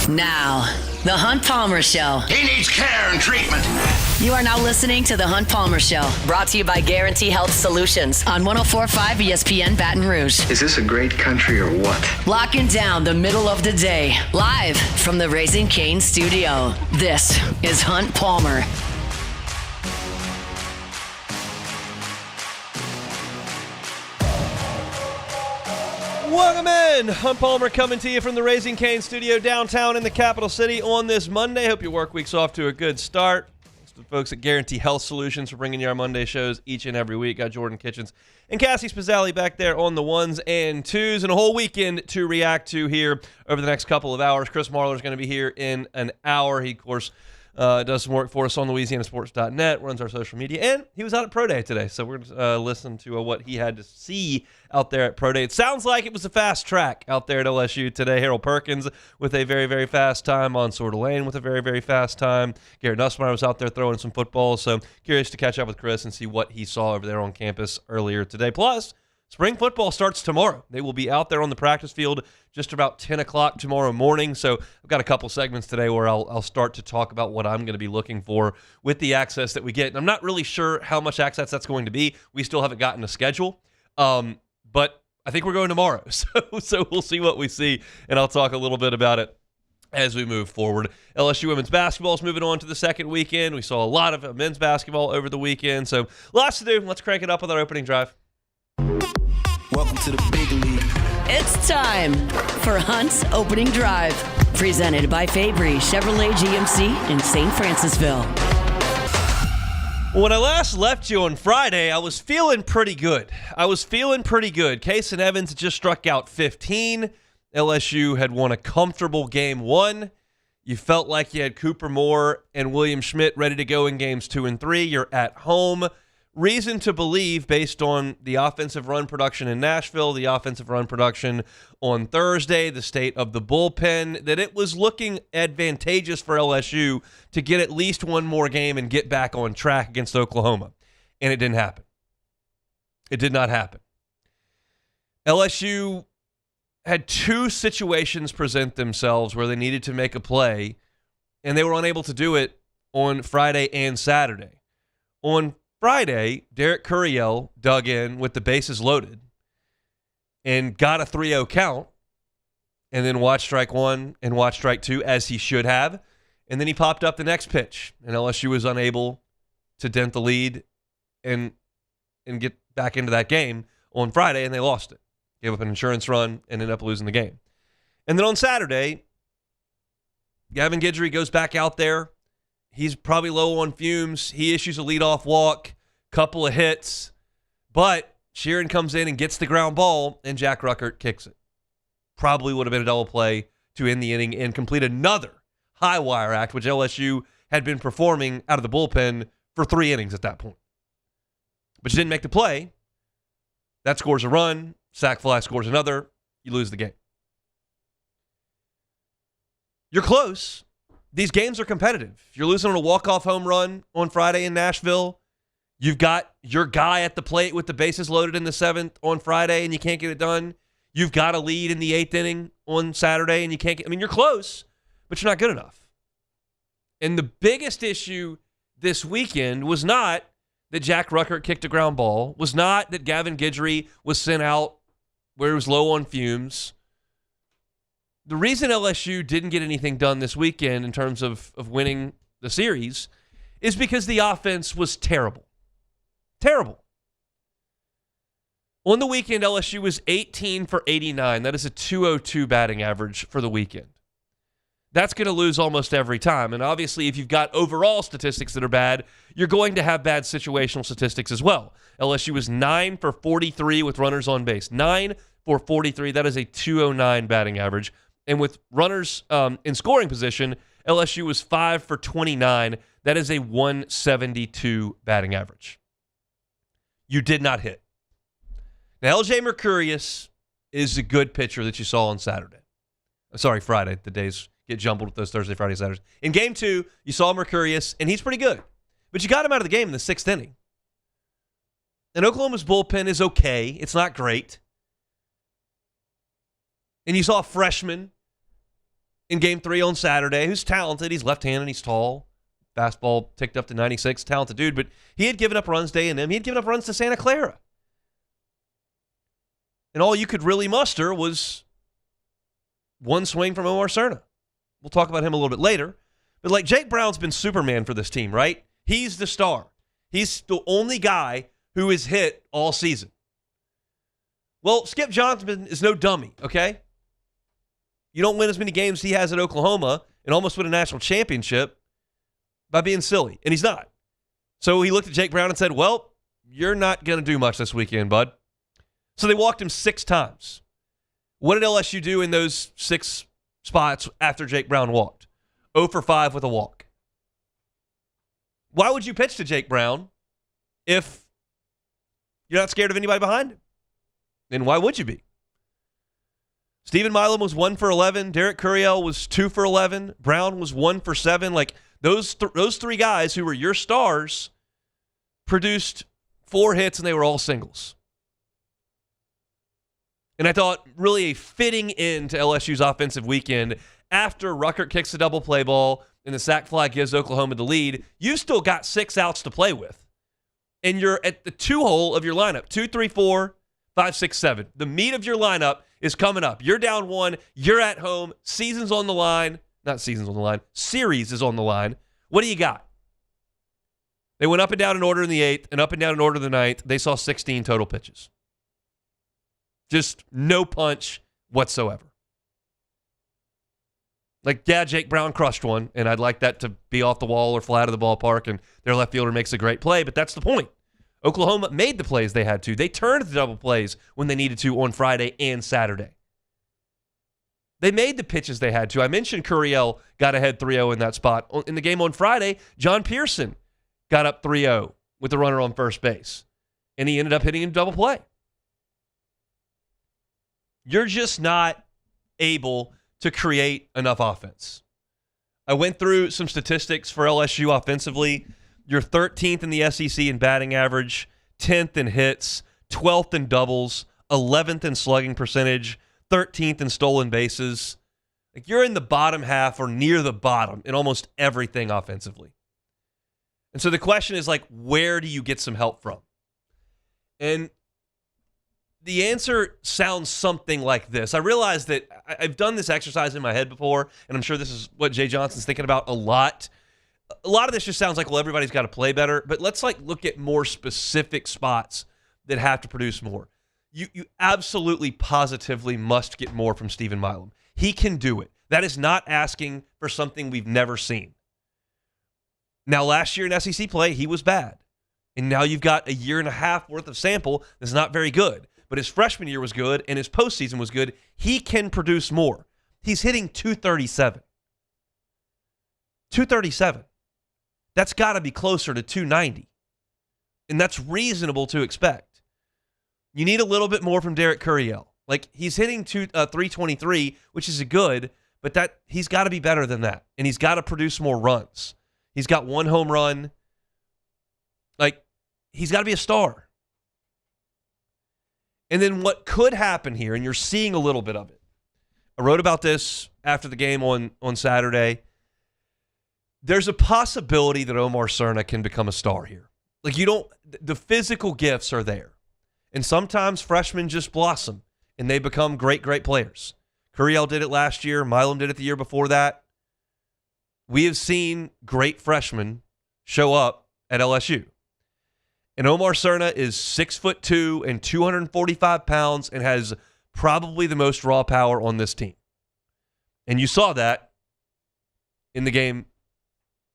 Now, The Hunt Palmer Show. He needs care and treatment. You are now listening to The Hunt Palmer Show, brought to you by Guarantee Health Solutions on 104.5 ESPN Baton Rouge. Is this a great country or what? Locking down the middle of the day, live from the Raising Cane studio. This is Hunt Palmer. Welcome in. Hunt Palmer coming to you from the Raising Cane studio downtown in the capital city on this Monday. Hope your work week's off to a good start. Thanks to the folks at Guarantee Health Solutions for bringing you our Monday shows each and every week. Got Jordan Kitchens and Cassie Spazzali back there on the ones and twos, and a whole weekend to react to here over the next couple of hours. Chris Marler's going to be here in an hour. He, of course, does some work for us on LouisianaSports.net, runs our social media, and he was out at Pro Day today, so we're going to listen to what he had to see out there at Pro Day. It sounds like it was a fast track out there at LSU today. Harold Perkins with a very, very fast time. Mansour Delane with a very, very fast time. Garrett Nussmeier was out there throwing some footballs, so curious to catch up with Chris and see what he saw over there on campus earlier today. Plus, spring football starts tomorrow. They will be out there on the practice field just about 10 o'clock tomorrow morning. So I've got a couple segments today where I'll start to talk about what I'm going to be looking for with the access that we get. And I'm not really sure how much access that's going to be. We still haven't gotten a schedule. But I think we're going tomorrow. So we'll see what we see, and I'll talk a little bit about it as we move forward. LSU women's basketball is moving on to the second weekend. We saw a lot of men's basketball over the weekend. So lots to do. Let's crank it up with our opening drive. Welcome to the big league. It's time for Hunt's Opening Drive, presented by Fabry Chevrolet GMC in St. Francisville. When I last left you on Friday, I was feeling pretty good. Case and Evans just struck out 15. LSU had won a comfortable game 1. You felt like you had Cooper Moore and William Schmidt ready to go in games 2 and 3. You're at home. Reason to believe, based on the offensive run production in Nashville, the offensive run production on Thursday, the state of the bullpen, that it was looking advantageous for LSU to get at least one more game and get back on track against Oklahoma. And it didn't happen. It did not happen. LSU had 2 situations present themselves where they needed to make a play, and they were unable to do it on Friday and Saturday. On Friday, Derek Curiel dug in with the bases loaded and got a 3-0 count, and then watched strike 1 and watched strike 2 as he should have. And then he popped up the next pitch, and LSU was unable to dent the lead and get back into that game on Friday, and they lost it. Gave up an insurance run and ended up losing the game. And then on Saturday, Gavin Guidry goes back out there. He's probably low on fumes. He issues a leadoff walk, couple of hits, but Sheeran comes in and gets the ground ball, and Jack Ruckert kicks it. Probably would have been a double play to end the inning and complete another high wire act, which LSU had been performing out of the bullpen for 3 innings at that point. But you didn't make the play. That scores a run. Sac fly scores another. You lose the game. You're close. These games are competitive. You're losing on a walk-off home run on Friday in Nashville. You've got your guy at the plate with the bases loaded in the 7th on Friday, and you can't get it done. You've got a lead in the 8th inning on Saturday, and you can't get... you're close, but you're not good enough. And the biggest issue this weekend was not that Jack Ruckert kicked a ground ball, was not that Gavin Guidry was sent out where he was low on fumes. The reason LSU didn't get anything done this weekend in terms of winning the series is because the offense was terrible. Terrible. On the weekend, LSU was 18 for 89. That is a 202 batting average for the weekend. That's going to lose almost every time. And obviously, if you've got overall statistics that are bad, you're going to have bad situational statistics as well. LSU was 9 for 43 with runners on base. 9 for 43. That is a 209 batting average. And with runners in scoring position, LSU was 5 for 29. That is a 172 batting average. You did not hit. Now, LJ Mercurius is a good pitcher that you saw on Saturday. Friday. The days get jumbled with those Thursday, Friday, Saturdays. In Game 2, you saw Mercurius, and he's pretty good. But you got him out of the game in the 6th inning. And Oklahoma's bullpen is okay. It's not great. And you saw a freshman in Game 3 on Saturday, who's talented. He's left-handed. He's tall. Fastball ticked up to 96. Talented dude. But he had given up runs to A&M. He had given up runs to Santa Clara. And all you could really muster was one swing from Omar Cerna. We'll talk about him a little bit later. But like Jake Brown's been Superman for this team, right? He's the star. He's the only guy who has hit all season. Well, Skip Johnson is no dummy, okay? You don't win as many games as he has at Oklahoma and almost win a national championship by being silly, and he's not. So he looked at Jake Brown and said, well, you're not going to do much this weekend, bud. So they walked him 6 times. What did LSU do in those 6 spots after Jake Brown walked? 0 for 5 with a walk. Why would you pitch to Jake Brown if you're not scared of anybody behind him? And why would you be? Stephen Milam was 1 for 11. Derek Curiel was 2 for 11. Brown was 1 for 7. Like those 3 guys who were your stars produced 4 hits and they were all singles. And I thought really a fitting end to LSU's offensive weekend after Ruckert kicks the double play ball and the sac fly gives Oklahoma the lead. You've still got 6 outs to play with. And you're at the 2 hole of your lineup. 2, 3, 4, 5, 6, 7. The meat of your lineup is coming up. You're down 1. You're at home. Season's on the line. Not season's on the line. Series is on the line. What do you got? They went up and down in order in the 8th and up and down in order in the 9th. They saw 16 total pitches. Just no punch whatsoever. Like, yeah, Jake Brown crushed one, and I'd like that to be off the wall or fly out of the ballpark, and their left fielder makes a great play, but that's the point. Oklahoma made the plays they had to. They turned the double plays when they needed to on Friday and Saturday. They made the pitches they had to. I mentioned Curiel got ahead 3-0 in that spot. In the game on Friday, John Pearson got up 3-0 with the runner on first base, and he ended up hitting a double play. You're just not able to create enough offense. I went through some statistics for LSU offensively. You're 13th in the SEC in batting average, 10th in hits, 12th in doubles, 11th in slugging percentage, 13th in stolen bases. Like, you're in the bottom half or near the bottom in almost everything offensively. And so the question is, like, where do you get some help from? And the answer sounds something like this. I realize that I've done this exercise in my head before, and I'm sure this is what Jay Johnson's thinking about a lot. A lot of this just sounds like, well, everybody's got to play better, but let's look at more specific spots that have to produce more. You absolutely positively must get more from Stephen Milam. He can do it. That is not asking for something we've never seen. Now, last year in SEC play, he was bad. And now you've got a year and a half worth of sample that's not very good. But his freshman year was good, and his postseason was good. He can produce more. He's hitting 237. 237. That's got to be closer to 290. And that's reasonable to expect. You need a little bit more from Derek Curiel. Like, he's hitting 323, which is good, but that he's got to be better than that. And he's got to produce more runs. He's got 1 home run. Like, he's got to be a star. And then what could happen here, and you're seeing a little bit of it. I wrote about this after the game on Saturday. There's a possibility that Omar Cerna can become a star here. Like, the physical gifts are there. And sometimes freshmen just blossom, and they become great, great players. Curiel did it last year. Milam did it the year before that. We have seen great freshmen show up at LSU. And Omar Cerna is 6'2" and 245 pounds and has probably the most raw power on this team. And you saw that in the game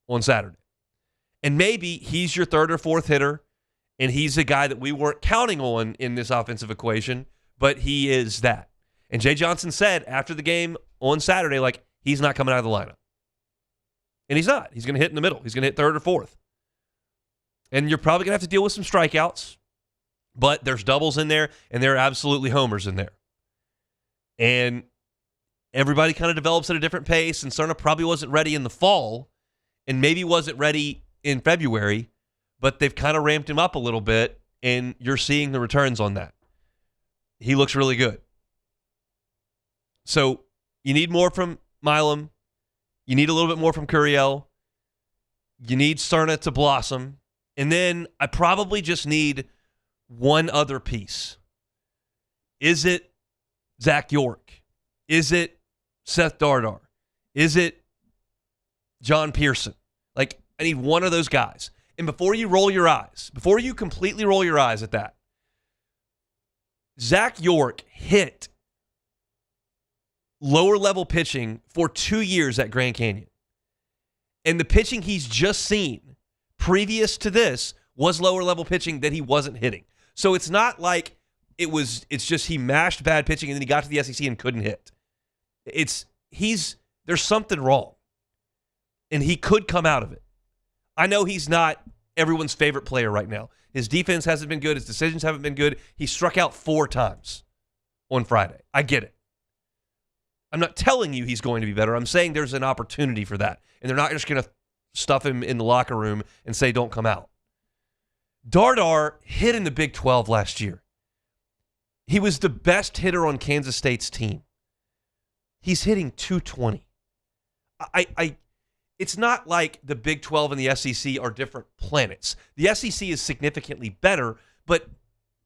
on Saturday. And maybe he's your 3rd or 4th hitter, and he's a guy that we weren't counting on in this offensive equation, but he is that. And Jay Johnson said after the game on Saturday, like, he's not coming out of the lineup. And he's not. He's going to hit in the middle. He's going to hit 3rd or 4th. And you're probably going to have to deal with some strikeouts, but there's doubles in there, and there are absolutely homers in there. And everybody kind of develops at a different pace, and Cerna probably wasn't ready in the fall, and maybe wasn't ready in February, but they've kind of ramped him up a little bit, and you're seeing the returns on that. He looks really good. So you need more from Milam. You need a little bit more from Curiel. You need Cerna to blossom. And then I probably just need one other piece. Is it Zach York? Is it Seth Dardar? Is it John Pearson? Like, I need one of those guys. And before you completely roll your eyes at that, Zach York hit lower-level pitching for 2 years at Grand Canyon. And the pitching he's just seen previous to this was lower-level pitching that he wasn't hitting. So it's not like it's just he mashed bad pitching and then he got to the SEC and couldn't hit. There's something wrong. And he could come out of it. I know he's not everyone's favorite player right now. His defense hasn't been good. His decisions haven't been good. He struck out 4 times on Friday. I get it. I'm not telling you he's going to be better. I'm saying there's an opportunity for that. And they're not just going to stuff him in the locker room and say, don't come out. Dardar hit in the Big 12 last year. He was the best hitter on Kansas State's team. He's hitting 220. It's not like the Big 12 and the SEC are different planets. The SEC is significantly better, but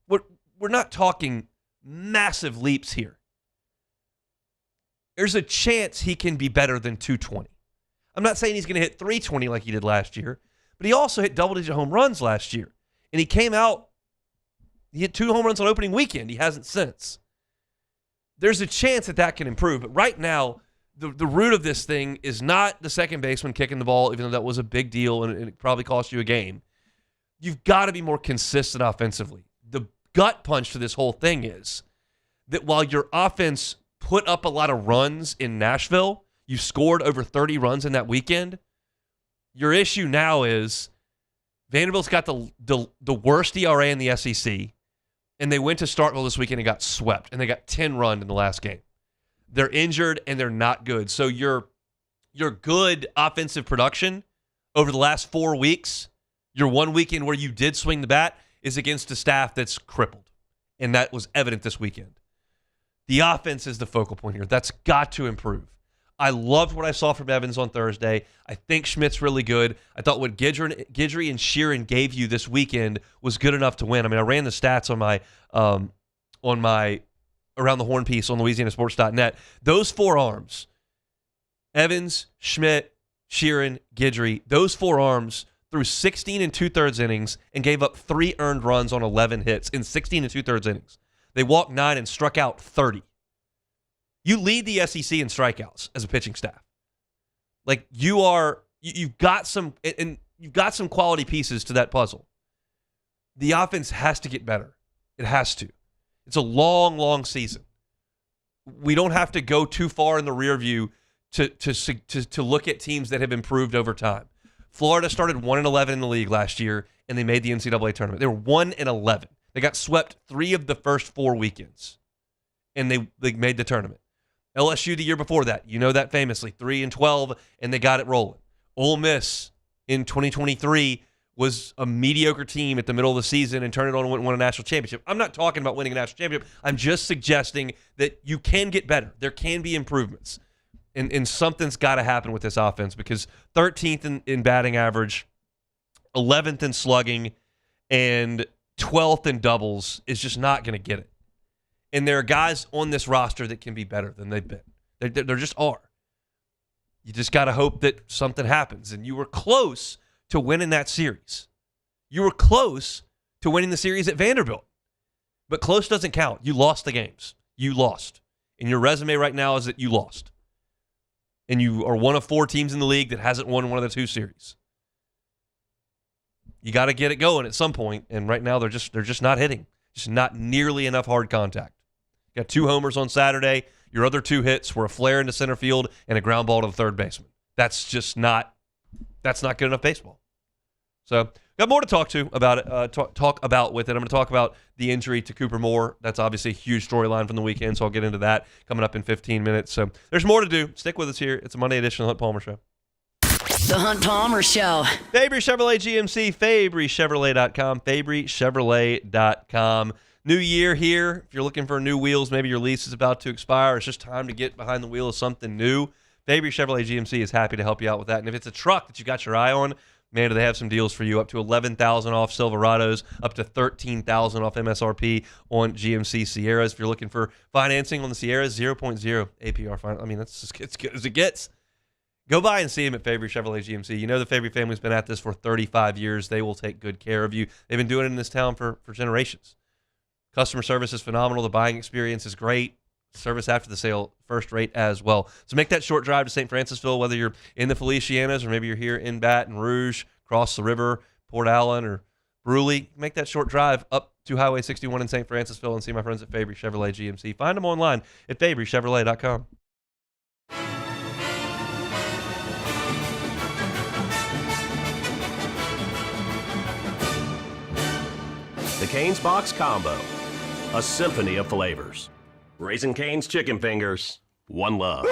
we're not talking massive leaps here. There's a chance he can be better than 220. I'm not saying he's going to hit 320 like he did last year, but he also hit double-digit home runs last year. And he came out, he hit 2 home runs on opening weekend. He hasn't since. There's a chance that can improve, but right now, the root of this thing is not the second baseman kicking the ball, even though that was a big deal and it probably cost you a game. You've got to be more consistent offensively. The gut punch to this whole thing is that while your offense put up a lot of runs in Nashville, you scored over 30 runs in that weekend, your issue now is Vanderbilt's got the worst ERA in the SEC, and they went to Starkville this weekend and got swept, and they got 10 run in the last game. They're injured, and they're not good. So your good offensive production over the last 4 weeks, your one weekend where you did swing the bat, is against a staff that's crippled, and that was evident this weekend. The offense is the focal point here. That's got to improve. I loved what I saw from Evans on Thursday. I think Schmidt's really good. I thought what Guidry and Sheeran gave you this weekend was good enough to win. I mean, I ran the stats on my Around the Horn piece on LouisianaSports.net. Those 4 arms, Evans, Schmidt, Sheeran, Guidry, those 4 arms threw 16 and 2/3 innings and gave up 3 earned runs on 11 hits in 16 and 2/3 innings. They walked 9 and struck out 30. You lead the SEC in strikeouts as a pitching staff. Like you've got some quality pieces to that puzzle. The offense has to get better. It has to. It's a long, long season. We don't have to go too far in the rear view to look at teams that have improved over time. Florida started 1-11 in the league last year, and they made the NCAA tournament. They were 1-11. They got swept 3 of the first 4 weekends, and they made the tournament. LSU the year before that, you know that famously, 3-12, and they got it rolling. Ole Miss in 2023 was a mediocre team at the middle of the season and turned it on and won a national championship. I'm not talking about winning a national championship. I'm just suggesting that you can get better. There can be improvements. And something's got to happen with this offense because 13th in batting average, 11th in slugging, and 12th in doubles is just not going to get it. And there are guys on this roster that can be better than they've been. There just are. You just got to hope that something happens. And you were close to winning that series. You were close to winning the series at Vanderbilt. But close doesn't count. You lost the games. You lost. And your resume right now is that you lost. And you are one of 4 teams in the league that hasn't won one of the 2 series. You got to get it going at some point, and right now they're just not hitting. Just not nearly enough hard contact. Got 2 homers on Saturday. Your other 2 hits were a flare into center field and a ground ball to the third baseman. That's not good enough baseball. So got more to talk about it. Talk about with it. I'm going to talk about the injury to Cooper Moore. That's obviously a huge storyline from the weekend, so I'll get into that coming up in 15 minutes. So there's more to do. Stick with us here. It's a Monday edition of the Hunt Palmer Show. The Hunt Palmer Show. Fabry Chevrolet GMC, FabryChevrolet.com, FabryChevrolet.com. New year here. If you're looking for new wheels, maybe your lease is about to expire. It's just time to get behind the wheel of something new. Fabry Chevrolet GMC is happy to help you out with that. And if it's a truck that you got your eye on, man, do they have some deals for you, up to $11,000 off Silverados, up to $13,000 off MSRP on GMC Sierras. If you're looking for financing on the Sierras, 0.0 APR finance. I mean, that's just as good as it gets. Go by and see them at Fabry Chevrolet GMC. You know the Fabry family's been at this for 35 years. They will take good care of you. They've been doing it in this town for generations. Customer service is phenomenal. The buying experience is great. Service after the sale, first rate as well. So make that short drive to St. Francisville, whether you're in the Felicianas or maybe you're here in Baton Rouge, cross the river, Port Allen, or Bruley. Make that short drive up to Highway 61 in St. Francisville and see my friends at Fabry Chevrolet GMC. Find them online at fabrychevrolet.com. The Cane's Box Combo, a symphony of flavors. Raising Cane's Chicken Fingers, one love.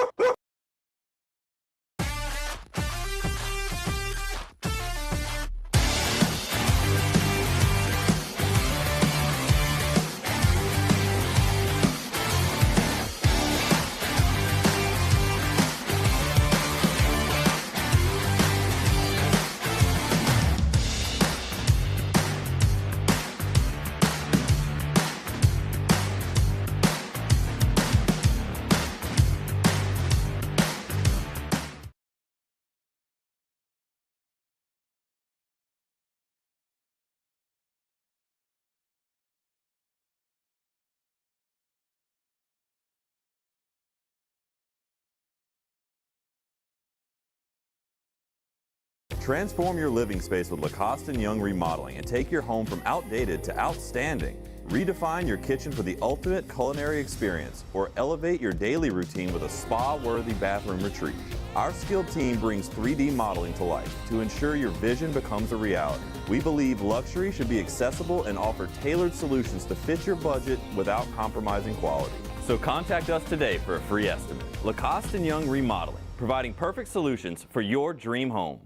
Transform your living space with Lacoste & Young Remodeling and take your home from outdated to outstanding. Redefine your kitchen for the ultimate culinary experience or elevate your daily routine with a spa-worthy bathroom retreat. Our skilled team brings 3D modeling to life to ensure your vision becomes a reality. We believe luxury should be accessible and offer tailored solutions to fit your budget without compromising quality. So contact us today for a free estimate. Lacoste & Young Remodeling, providing perfect solutions for your dream home.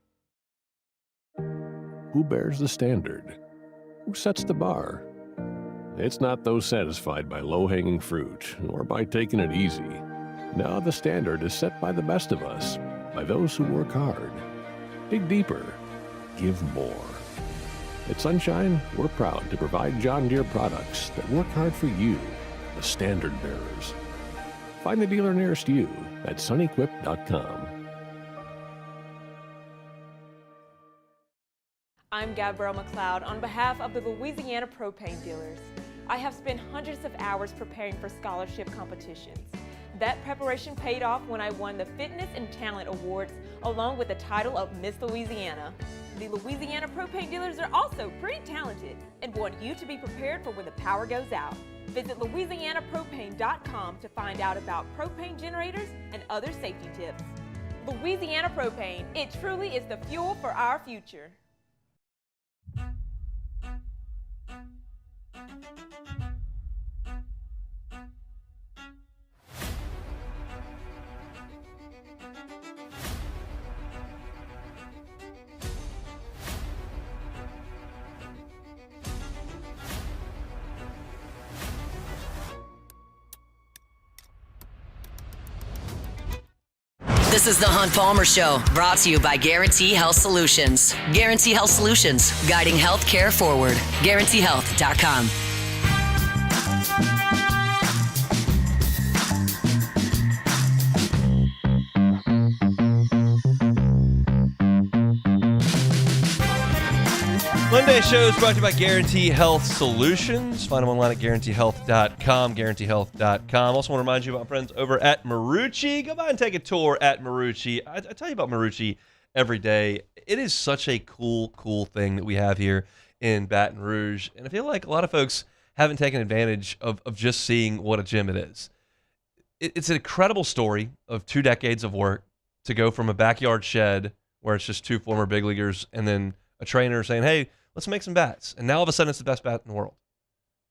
Who bears the standard? Who sets the bar? It's not those satisfied by low-hanging fruit or by taking it easy. No, the standard is set by the best of us, by those who work hard. Dig deeper. Give more. At Sunshine, we're proud to provide John Deere products that work hard for you, the standard bearers. Find the dealer nearest you at sunequip.com. I'm Gabrielle McLeod on behalf of the Louisiana Propane Dealers. I have spent hundreds of hours preparing for scholarship competitions. That preparation paid off when I won the Fitness and Talent Awards along with the title of Miss Louisiana. The Louisiana Propane Dealers are also pretty talented and want you to be prepared for when the power goes out. Visit louisianapropane.com to find out about propane generators and other safety tips. Louisiana Propane, it truly is the fuel for our future. This is the Hunt Palmer Show, brought to you by Guarantee Health Solutions. Guarantee Health Solutions, guiding healthcare forward. GuaranteeHealth.com. Monday show is brought to you by Guarantee Health Solutions. Find them online at GuaranteeHealth.com, GuaranteeHealth.com. Also want to remind you about my friends over at Marucci. Go by and take a tour at Marucci. I tell you about Marucci every day. It is such a cool thing that we have here in Baton Rouge. And I feel like a lot of folks haven't taken advantage of just seeing what a gym it is. It's an incredible story of 2 decades of work to go from a backyard shed where it's just 2 former big leaguers and then a trainer saying, hey, let's make some bats. And now all of a sudden it's the best bat in the world.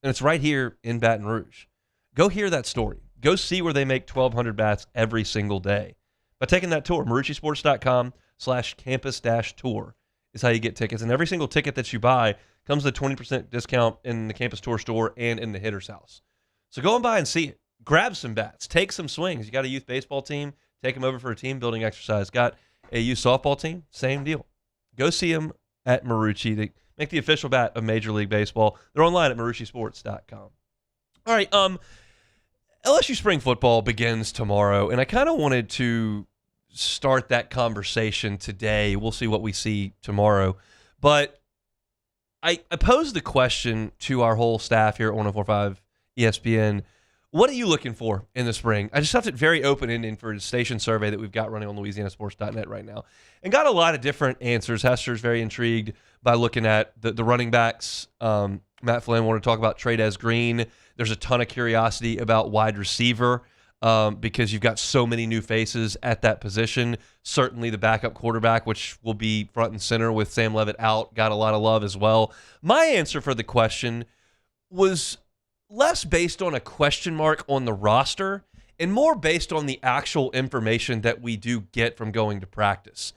And it's right here in Baton Rouge. Go hear that story. Go see where they make 1,200 bats every single day. By taking that tour, maruccisports.com/campus-tour is how you get tickets. And every single ticket that you buy comes with a 20% discount in the Campus Tour store and in the Hitter's House. So go on by and see it. Grab some bats. Take some swings. You got a youth baseball team? take them over for a team building exercise. Got a youth softball team, same deal. Go see them at Marucci. They make the official bat of Major League Baseball. They're online at maruccisports.com. All right, LSU spring football begins tomorrow, and I kind of wanted to start that conversation today. We'll see what we see tomorrow. But I posed the question to our whole staff here at 104.5 ESPN. What are you looking for in the spring? I just left it very open-ended for the station survey that we've got running on LouisianaSports.net right now, and got a lot of different answers. Hester's very intrigued by looking at the running backs. Matt Flynn wanted to talk about Trey'Dez Green. There's a ton of curiosity about wide receiver because you've got so many new faces at that position. Certainly the backup quarterback, which will be front and center with Sam Leavitt out, got a lot of love as well. My answer for the question was less based on a question mark on the roster and more based on the actual information that we do get from going to practice.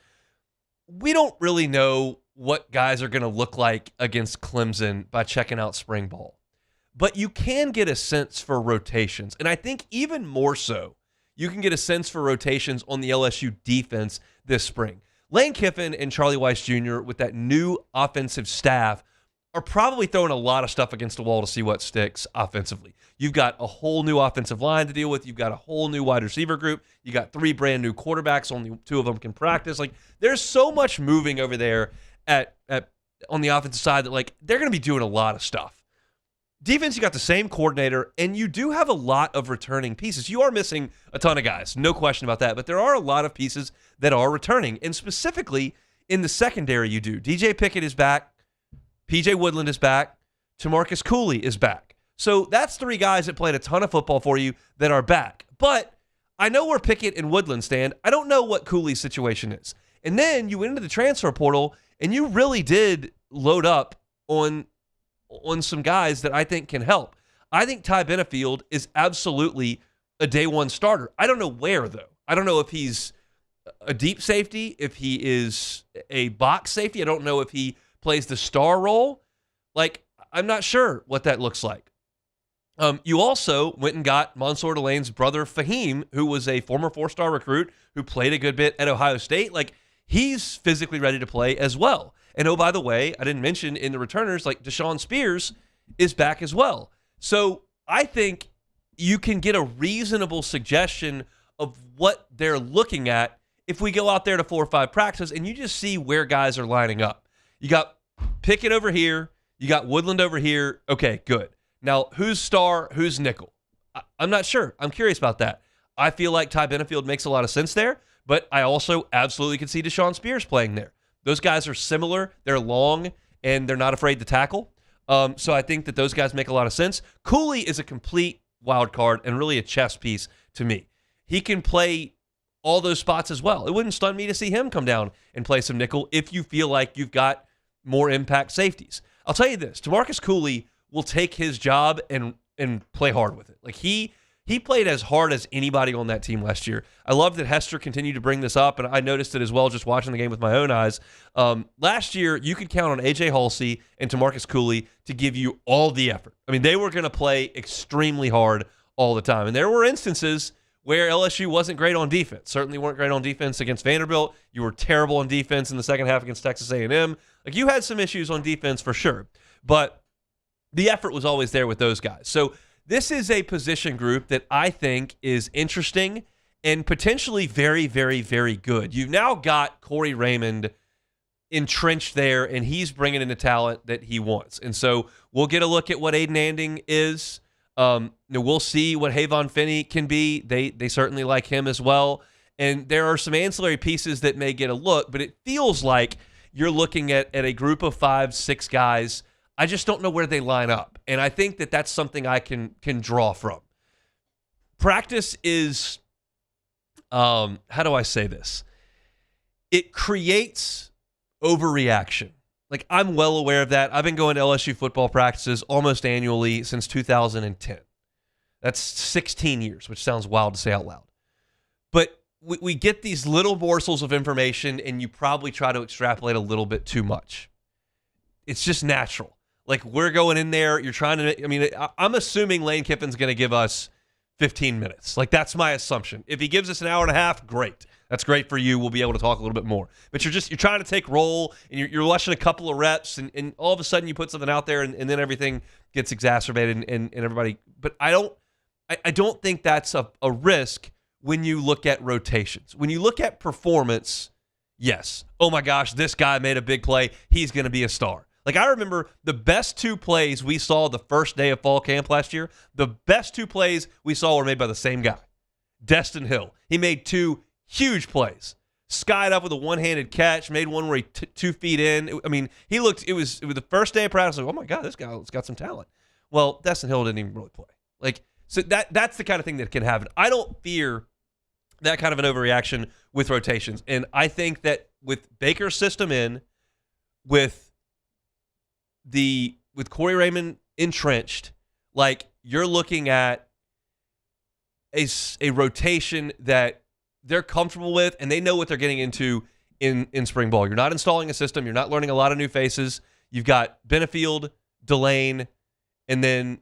We don't really know what guys are going to look like against Clemson by checking out spring ball. But you can get a sense for rotations. And I think even more so, you can get a sense for rotations on the LSU defense this spring. Lane Kiffin and Charlie Weiss Jr. with that new offensive staff are probably throwing a lot of stuff against the wall to see what sticks offensively. You've got a whole new offensive line to deal with. You've got a whole new wide receiver group. You got 3 brand new quarterbacks. Only 2 of them can practice. Like, there's so much moving over there on the offensive side that, like, they're going to be doing a lot of stuff. Defense, you got the same coordinator, and you do have a lot of returning pieces. You are missing a ton of guys, no question about that, but there are a lot of pieces that are returning, and specifically in the secondary you do. DJ Pickett is back. PJ Woodland is back. Tamarcus Cooley is back. So that's 3 guys that played a ton of football for you that are back. But I know where Pickett and Woodland stand. I don't know what Cooley's situation is. And then you went into the transfer portal, and you really did load up on some guys that I think can help. I think Ty Benefield is absolutely a day one starter. I don't know where, though. I don't know if he's a deep safety, if he is a box safety. I don't know if he plays the star role. Like, I'm not sure what that looks like. You also went and got Mansour Delane's brother, Fahim, who was a former 4-star recruit who played a good bit at Ohio State. Like, he's physically ready to play as well. And oh, by the way, I didn't mention in the returners, like Deshaun Spears is back as well. So I think you can get a reasonable suggestion of what they're looking at if we go out there to 4 or 5 practices and you just see where guys are lining up. You got Pickett over here. You got Woodland over here. Okay, good. Now, who's star? Who's nickel? I'm not sure. I'm curious about that. I feel like Ty Benefield makes a lot of sense there, but I also absolutely could see Deshaun Spears playing there. Those guys are similar. They're long, and they're not afraid to tackle. So I think that those guys make a lot of sense. Cooley is a complete wild card and really a chess piece to me. He can play all those spots as well. It wouldn't stun me to see him come down and play some nickel if you feel like you've got more impact safeties. I'll tell you this, Tamarcus Cooley will take his job and play hard with it. Like he played as hard as anybody on that team last year. I love that Hester continued to bring this up, and I noticed it as well just watching the game with my own eyes. Last year, you could count on A.J. Halsey and Tamarcus Cooley to give you all the effort. I mean, they were going to play extremely hard all the time, and there were instances where LSU wasn't great on defense. Certainly weren't great on defense against Vanderbilt. You were terrible on defense in the second half against Texas A&M. Like, you had some issues on defense for sure, but the effort was always there with those guys. So this is a position group that I think is interesting and potentially very, very, very good. You've now got Corey Raymond entrenched there, and he's bringing in the talent that he wants. And so we'll get a look at what Aiden Anding is. We'll see what Havon Finney can be. They certainly like him as well. And there are some ancillary pieces that may get a look, but it feels like you're looking at a group of 5, 6 guys. I just don't know where they line up. And I think that that's something I can draw from. Practice is, how do I say this? It creates overreaction. Like, I'm well aware of that. I've been going to LSU football practices almost annually since 2010. That's 16 years, which sounds wild to say out loud. But we get these little morsels of information, and you probably try to extrapolate a little bit too much. It's just natural. Like, we're going in there, you're trying to, I'm assuming Lane Kiffin's going to give us 15 minutes. Like, that's my assumption. If he gives us an hour and a half, great. That's great for you. We'll be able to talk a little bit more. But you're trying to take roll, and you're rushing a couple of reps, and all of a sudden you put something out there, and then everything gets exacerbated, and everybody. But I don't think that's a risk when you look at rotations. When you look at performance, yes. Oh my gosh, this guy made a big play. He's going to be a star. Like, I remember the best 2 plays we saw the first day of fall camp last year. The best 2 plays we saw were made by the same guy, Destin Hill. He made 2 huge plays. Skied up with a one-handed catch, made one where he 2 feet in. I mean, it was the first day of practice. Like, oh my God, this guy's got some talent. Well, Destin Hill didn't even really play. Like, so that's the kind of thing that can happen. I don't fear that kind of an overreaction with rotations. And I think that with Baker's system in, with Corey Raymond entrenched, like, you're looking at a rotation that they're comfortable with, and they know what they're getting into in spring ball. You're not installing a system. You're not learning a lot of new faces. You've got Benefield, Delane, and then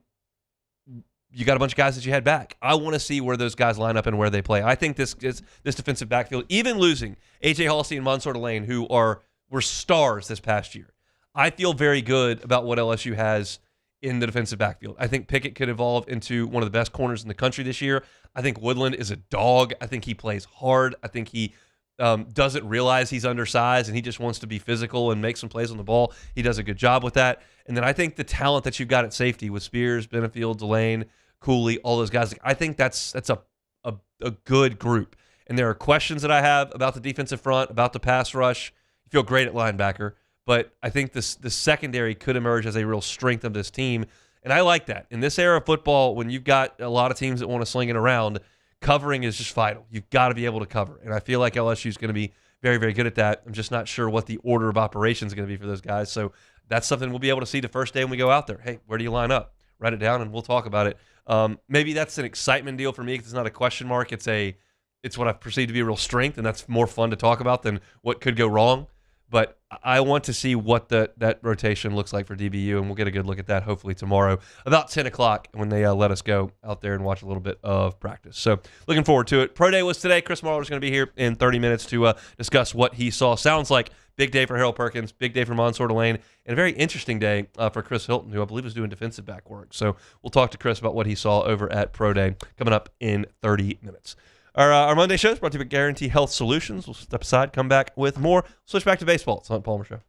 you got a bunch of guys that you had back. I want to see where those guys line up and where they play. I think this defensive backfield, even losing A.J. Halsey and Mansour Delane, who were stars this past year, I feel very good about what LSU has in the defensive backfield. I think Pickett could evolve into one of the best corners in the country this year. I think Woodland is a dog. I think he plays hard. I think he doesn't realize he's undersized, and he just wants to be physical and make some plays on the ball. He does a good job with that. And then I think the talent that you've got at safety with Spears, Benefield, Delane, Cooley, all those guys, I think that's a good group. And there are questions that I have about the defensive front, about the pass rush. You feel great at linebacker. But I think the secondary could emerge as a real strength of this team. And I like that. In this era of football, when you've got a lot of teams that want to sling it around, covering is just vital. You've got to be able to cover. And I feel like LSU is going to be very, very good at that. I'm just not sure what the order of operations is going to be for those guys. So that's something we'll be able to see the first day when we go out there. Hey, where do you line up? Write it down, and we'll talk about it. Maybe that's an excitement deal for me because it's not a question mark. It's what I perceive to be a real strength, and that's more fun to talk about than what could go wrong. But I want to see what that rotation looks like for DBU, and we'll get a good look at that hopefully tomorrow about 10 o'clock when they let us go out there and watch a little bit of practice. So looking forward to it. Pro Day was today. Chris Marler is going to be here in 30 minutes to discuss what he saw. Sounds like big day for Harold Perkins, big day for Mansour Delane, and a very interesting day for Chris Hilton, who I believe is doing defensive back work. So we'll talk to Chris about what he saw over at Pro Day coming up in 30 minutes. Our Monday show is brought to you by Guarantee Health Solutions. We'll step aside, come back with more. Switch back to baseball. It's the Hunt Palmer Show.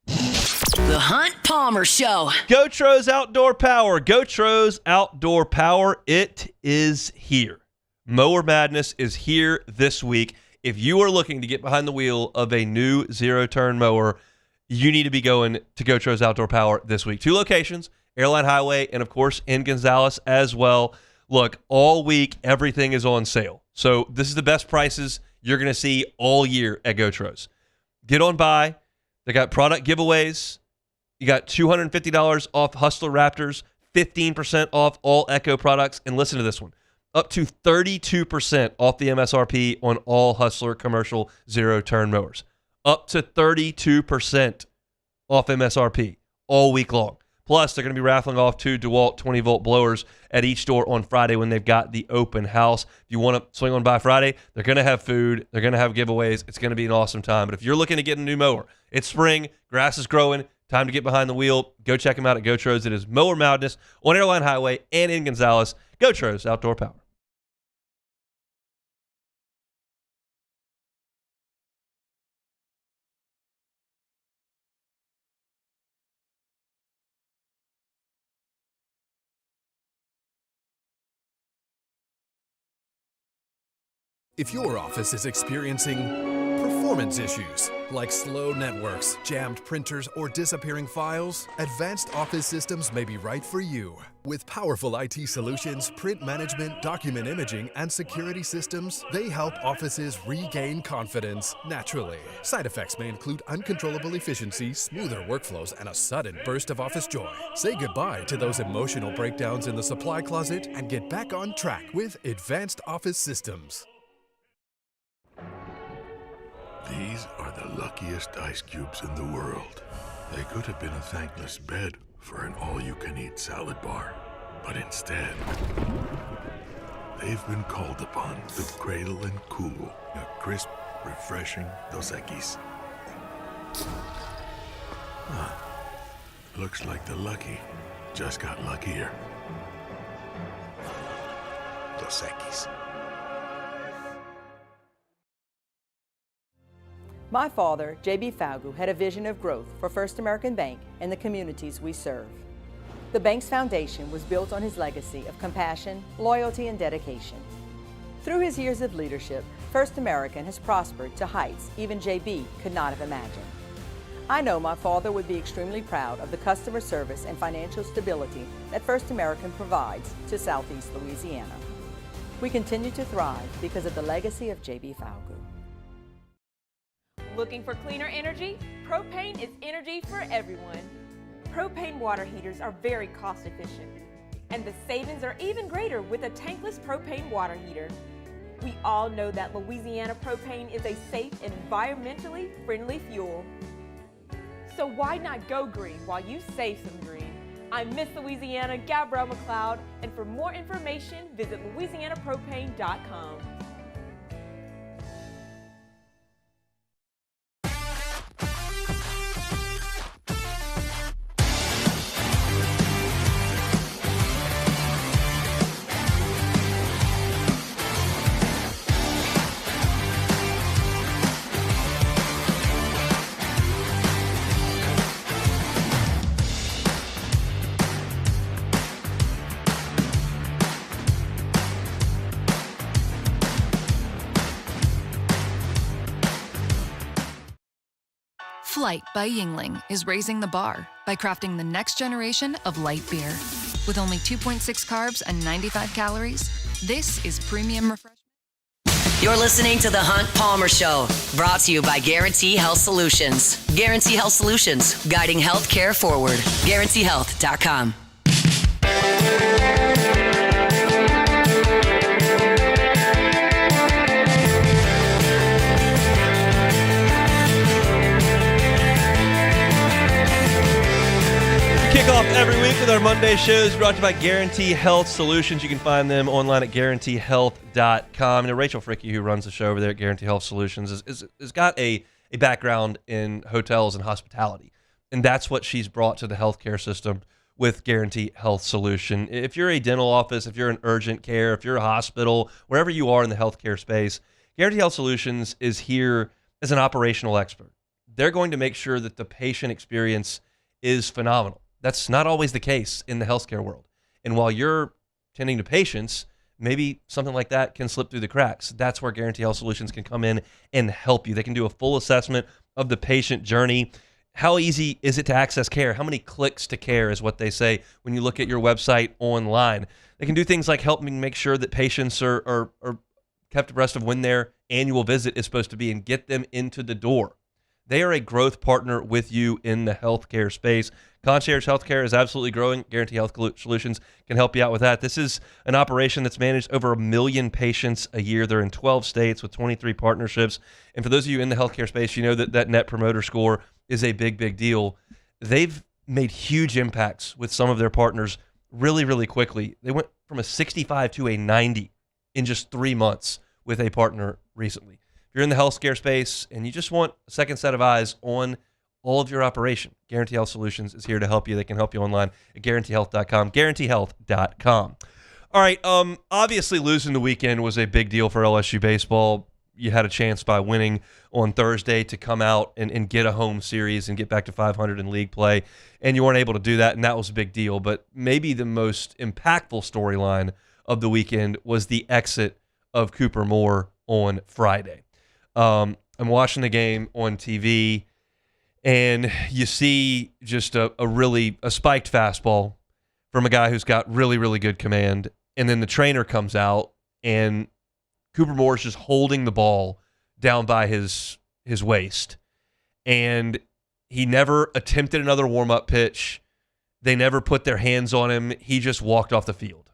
The Hunt Palmer Show. Gotros Outdoor Power. Gotros Outdoor Power. It is here. Mower Madness is here this week. If you are looking to get behind the wheel of a new zero-turn mower, you need to be going to Gotros Outdoor Power this week. 2 locations, Airline Highway and, of course, in Gonzales as well. Look, all week, everything is on sale. So this is the best prices you're going to see all year at Gotros. Get on by. They got product giveaways. You got $250 off Hustler Raptors, 15% off all Echo products. And listen to this one. Up to 32% off the MSRP on all Hustler commercial zero-turn mowers. Up to 32% off MSRP all week long. Plus, they're going to be raffling off 2 DeWalt 20-volt blowers at each store on Friday when they've got the open house. If you want to swing on by Friday, they're going to have food. They're going to have giveaways. It's going to be an awesome time. But if you're looking to get a new mower, it's spring, grass is growing, time to get behind the wheel, go check them out at Gotros. It is Mower Madness on Airline Highway and in Gonzales. Gotros Outdoor Power. If your office is experiencing performance issues like slow networks, jammed printers, or disappearing files, Advanced Office Systems may be right for you. With powerful IT solutions, print management, document imaging, and security systems, they help offices regain confidence naturally. Side effects may include uncontrollable efficiency, smoother workflows, and a sudden burst of office joy. Say goodbye to those emotional breakdowns in the supply closet and get back on track with Advanced Office Systems. These are the luckiest ice cubes in the world. They could have been a thankless bed for an all-you-can-eat salad bar. But instead, They've been called upon to cradle and cool a crisp, refreshing Dos Equis. Looks like the lucky just got luckier. Dos Equis. My father, J.B. Falgu, had a vision of growth for First American Bank and the communities we serve. The bank's foundation was built on his legacy of compassion, loyalty, and dedication. Through his years of leadership, First American has prospered to heights even J.B. could not have imagined. I know my father would be extremely proud of the customer service and financial stability that First American provides to Southeast Louisiana. We continue to thrive because of the legacy of J.B. Falgu. Looking for cleaner energy? Propane is energy for everyone. Propane water heaters are very cost efficient, and the savings are even greater with a tankless propane water heater. We all know that Louisiana propane is a safe and environmentally friendly fuel. So why not go green while you save some green? I'm Miss Louisiana, Gabrielle McLeod, and for more information, visit louisianapropane.com. Flight by Yingling is raising the bar by crafting the next generation of light beer. With only 2.6 carbs and 95 calories, this is premium refreshment. You're listening to The Hunt Palmer Show, brought to you by Guarantee Health Solutions. Guarantee Health Solutions, guiding healthcare forward. GuaranteeHealth.com. Kick off every week with our Monday shows brought to you by Guarantee Health Solutions. You can find them online at GuaranteeHealth.com. Rachel Fricke, who runs the show over there at Guarantee Health Solutions, has got a background in hotels and hospitality. And that's what she's brought to the healthcare system with Guarantee Health Solution. If you're a dental office, if you're in urgent care, if you're a hospital, wherever you are in the healthcare space, Guarantee Health Solutions is here as an operational expert. They're going to make sure that the patient experience is phenomenal. That's not always the case in the healthcare world. And while you're tending to patients, maybe something like that can slip through the cracks. That's where Guarantee Health Solutions can come in and help you. They can do a full assessment of the patient journey. How easy is it to access care? How many clicks to care is what they say when you look at your website online. They can do things like helping make sure that patients are kept abreast of when their annual visit is supposed to be and get them into the door. They are a growth partner with you in the healthcare space. Concierge Healthcare is absolutely growing. Guarantee Health Solutions can help you out with that. This is an operation that's managed over 1 million patients a year. They're in 12 states with 23 partnerships. And for those of you in the healthcare space, you know that Net Promoter Score is a big, big deal. They've made huge impacts with some of their partners really, really quickly. They went from a 65 to a 90 in just 3 months with a partner recently. If you're in the healthcare space and you just want a second set of eyes on all of your operation, Guarantee Health Solutions is here to help you. They can help you online at GuaranteeHealth.com, GuaranteeHealth.com. All right, obviously losing the weekend was a big deal for LSU baseball. You had a chance by winning on Thursday to come out and get a home series and get back to 500 in league play, and you weren't able to do that, and that was a big deal. But maybe the most impactful storyline of the weekend was the exit of Cooper Moore on Friday. I'm watching the game on TV, and you see just a spiked fastball from a guy who's got really, really good command. And then the trainer comes out, and Cooper Moore's just holding the ball down by his waist. And he never attempted another warm-up pitch. They never put their hands on him. He just walked off the field.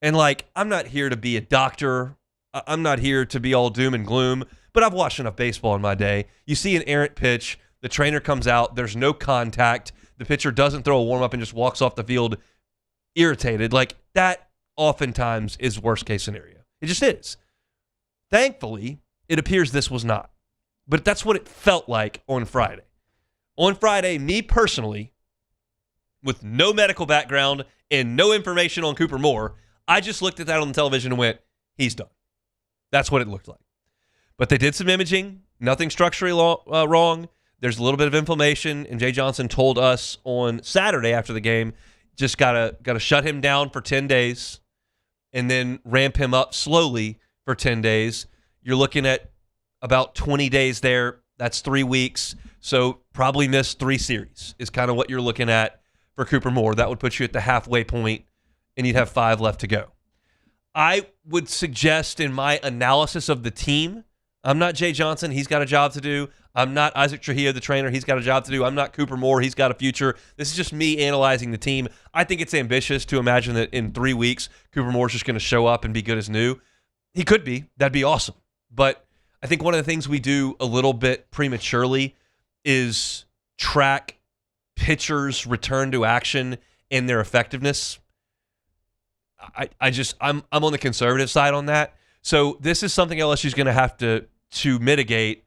And, I'm not here to be a doctor. I'm not here to be all doom and gloom, but I've watched enough baseball in my day. You see an errant pitch, the trainer comes out, there's no contact, the pitcher doesn't throw a warm-up and just walks off the field irritated. That oftentimes is worst-case scenario. It just is. Thankfully, it appears this was not. But that's what it felt like on Friday. On Friday, me personally, with no medical background and no information on Cooper Moore, I just looked at that on the television and went, he's done. That's what it looked like. But they did some imaging. Nothing structurally wrong. There's a little bit of inflammation, and Jay Johnson told us on Saturday after the game, just gotta shut him down for 10 days and then ramp him up slowly for 10 days. You're looking at about 20 days there. That's 3 weeks. So probably miss 3 series is kind of what you're looking at for Cooper Moore. That would put you at the halfway point, and you'd have 5 left to go. I would suggest in my analysis of the team, I'm not Jay Johnson. He's got a job to do. I'm not Isaac Trujillo, the trainer. He's got a job to do. I'm not Cooper Moore. He's got a future. This is just me analyzing the team. I think it's ambitious to imagine that in 3 weeks, Cooper Moore's just going to show up and be good as new. He could be. That'd be awesome. But I think one of the things we do a little bit prematurely is track pitchers' return to action and their effectiveness. I'm on the conservative side on that. So this is something LSU's going to have to mitigate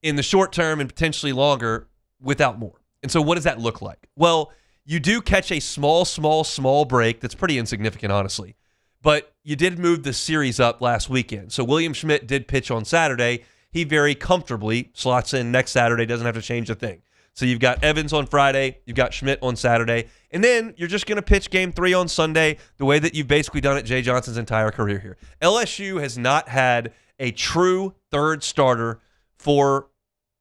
in the short term and potentially longer without Moore. And so what does that look like? Well, you do catch a small break that's pretty insignificant, honestly. But you did move the series up last weekend. So William Schmidt did pitch on Saturday. He very comfortably slots in next Saturday, doesn't have to change a thing. So you've got Evans on Friday, you've got Schmidt on Saturday, and then you're just going to pitch Game 3 on Sunday the way that you've basically done it Jay Johnson's entire career here. LSU has not had a true third starter for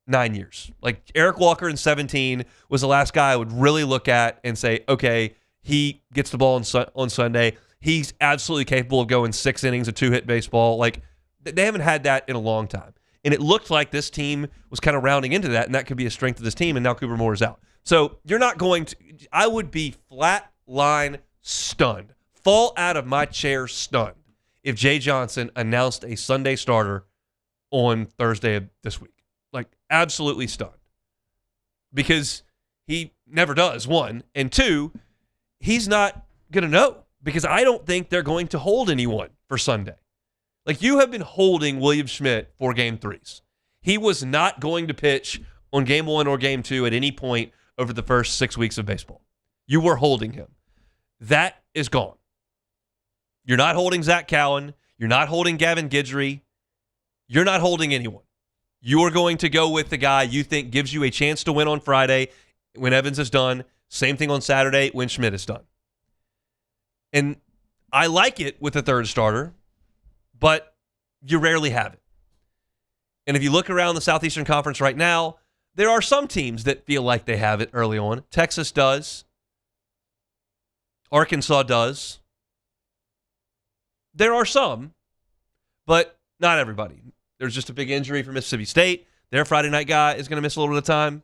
9 years. Like Eric Walker in 2017 was the last guy I would really look at and say, okay, he gets the ball on Sunday. He's absolutely capable of going 6 innings of 2-hit baseball. Like they haven't had that in a long time. And it looked like this team was kind of rounding into that, and that could be a strength of this team, and now Cooper Moore is out. So you're not going to – I would be flat line stunned, fall out of my chair stunned if Jay Johnson announced a Sunday starter on Thursday of this week. Like, absolutely stunned. Because he never does, 1. And 2, he's not going to know because I don't think they're going to hold anyone for Sunday. Like, you have been holding William Schmidt for Game 3s. He was not going to pitch on Game 1 or Game 2 at any point over the first 6 weeks of baseball. You were holding him. That is gone. You're not holding Zach Cowan. You're not holding Gavin Guidry. You're not holding anyone. You are going to go with the guy you think gives you a chance to win on Friday when Evans is done. Same thing on Saturday when Schmidt is done. And I like it with a third starter, but you rarely have it. And if you look around the Southeastern Conference right now, there are some teams that feel like they have it early on. Texas does. Arkansas does. There are some, but not everybody. There's just a big injury for Mississippi State. Their Friday night guy is going to miss a little bit of time.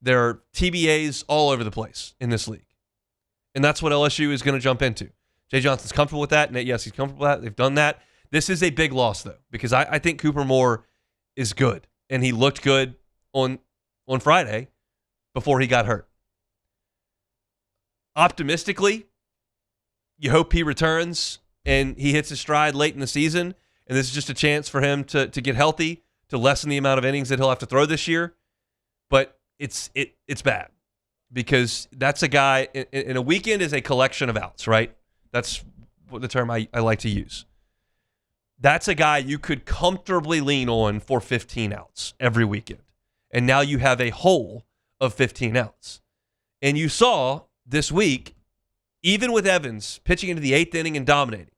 There are TBAs all over the place in this league. And that's what LSU is going to jump into. Jay Johnson's comfortable with that. And yes, he's comfortable with that. They've done that. This is a big loss, though, because I think Cooper Moore is good. And he looked good on Friday before he got hurt. Optimistically, you hope he returns and he hits his stride late in the season. And this is just a chance for him to get healthy, to lessen the amount of innings that he'll have to throw this year. But it's bad because that's a guy, and a weekend is a collection of outs, right? That's what the term I like to use. That's a guy you could comfortably lean on for 15 outs every weekend. And now you have a hole of 15 outs. And you saw this week, even with Evans pitching into the 8th inning and dominating,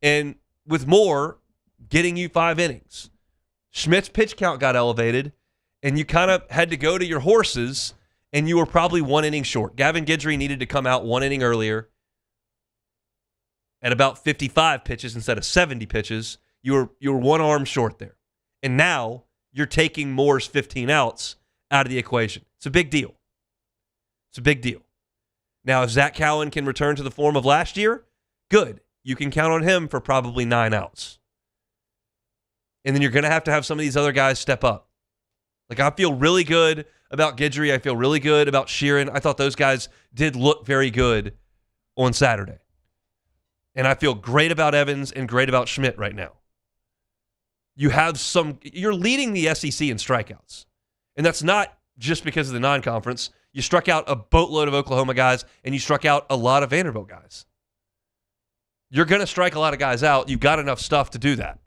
and with Moore getting you 5 innings, Schmidt's pitch count got elevated, and you kind of had to go to your horses, and you were probably 1 inning short. Gavin Guidry needed to come out 1 inning earlier at about 55 pitches instead of 70 pitches. You were 1 arm short there. And now you're taking Moore's 15 outs out of the equation. It's a big deal. It's a big deal. Now, if Zach Cowan can return to the form of last year, good. You can count on him for probably 9 outs. And then you're going to have some of these other guys step up. Like, I feel really good about Guidry. I feel really good about Sheeran. I thought those guys did look very good on Saturday. And I feel great about Evans and great about Schmidt right now. You're leading the SEC in strikeouts. And that's not just because of the non-conference. You struck out a boatload of Oklahoma guys, and you struck out a lot of Vanderbilt guys. You're going to strike a lot of guys out. You've got enough stuff to do that.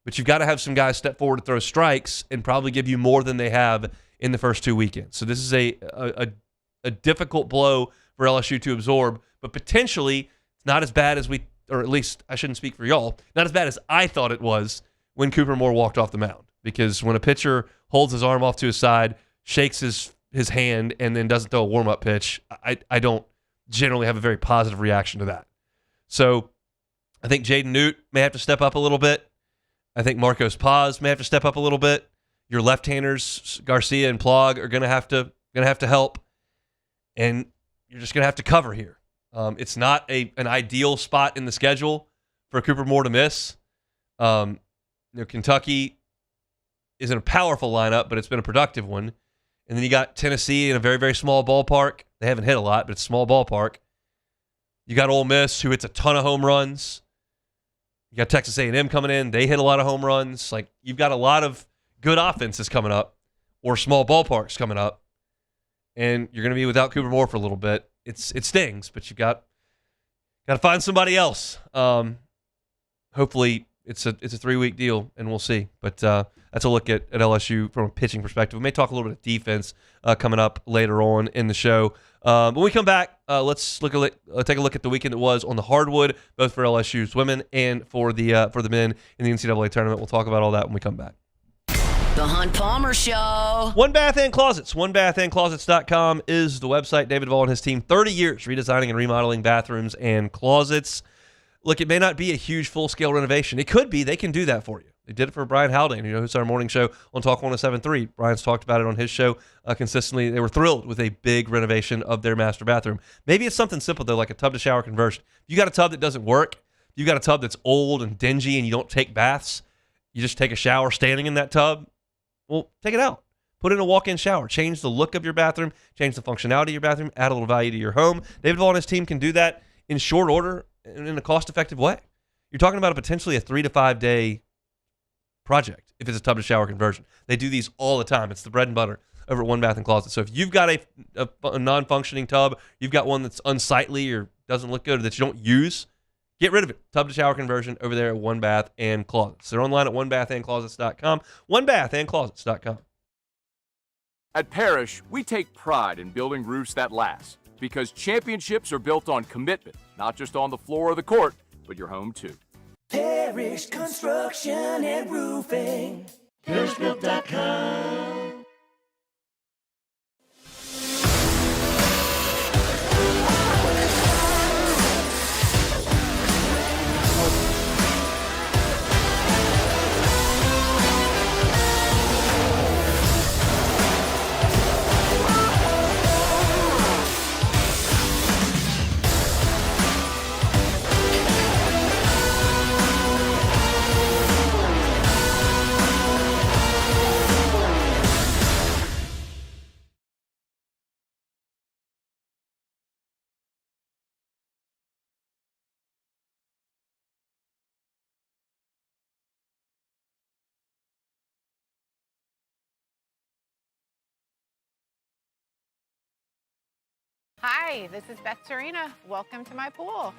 But you've got to have some guys step forward to throw strikes and probably give you more than they have in the first 2 weekends. So this is a difficult blow for LSU to absorb, but potentially it's not as bad as or at least I shouldn't speak for y'all, not as bad as I thought it was when Cooper Moore walked off the mound. Because when a pitcher holds his arm off to his side, shakes his hand, and then doesn't throw a warm-up pitch, I don't generally have a very positive reaction to that. So I think Jaden Newt may have to step up a little bit. I think Marcos Paz may have to step up a little bit. Your left-handers, Garcia and Plog, are going to have to help, and you're just going to have to cover here. It's not an ideal spot in the schedule for Cooper Moore to miss. Kentucky isn't a powerful lineup, but it's been a productive one. And then you got Tennessee in a very, very small ballpark. They haven't hit a lot, but it's a small ballpark. You got Ole Miss, who hits a ton of home runs. You got Texas A&M coming in. They hit a lot of home runs. Like, you've got a lot of good offenses coming up or small ballparks coming up. And you're going to be without Cooper Moore for a little bit. It stings, but you got to find somebody else. Hopefully it's a 3-week deal, and we'll see. But that's a look at LSU from a pitching perspective. We may talk a little bit of defense coming up later on in the show. When we come back, let's take a look at the weekend that was on the hardwood, both for LSU's women and for the men in the NCAA tournament. We'll talk about all that when we come back. The Hunt Palmer Show. One Bath and Closets. OneBathAndClosets.com is the website. David Duvall and his team, 30 years redesigning and remodeling bathrooms and closets. Look, it may not be a huge full-scale renovation. It could be. They can do that for you. They did it for Brian Haldane, who's our morning show on Talk 107.3. Brian's talked about it on his show consistently. They were thrilled with a big renovation of their master bathroom. Maybe it's something simple, though, like a tub-to-shower conversion. If you got a tub that doesn't work, you got a tub that's old and dingy and you don't take baths, you just take a shower standing in that tub, well, take it out. Put in a walk-in shower. Change the look of your bathroom. Change the functionality of your bathroom. Add a little value to your home. David Duvall and his team can do that in short order and in a cost-effective way. You're talking about potentially a 3 to 5 day project if it's a tub-to-shower conversion. They do these all the time. It's the bread and butter over at One Bath and Closet. So if you've got a non-functioning tub, you've got one that's unsightly or doesn't look good or that you don't use, get rid of it. Tub-to-shower conversion over there at One Bath and Closets. They're online at onebathandclosets.com. Onebathandclosets.com. At Parrish, we take pride in building roofs that last because championships are built on commitment, not just on the floor or the court, but your home too. Parrish Construction and Roofing. ParrishBuilt.com. Hi, this is Beth Serena. Welcome to my pool.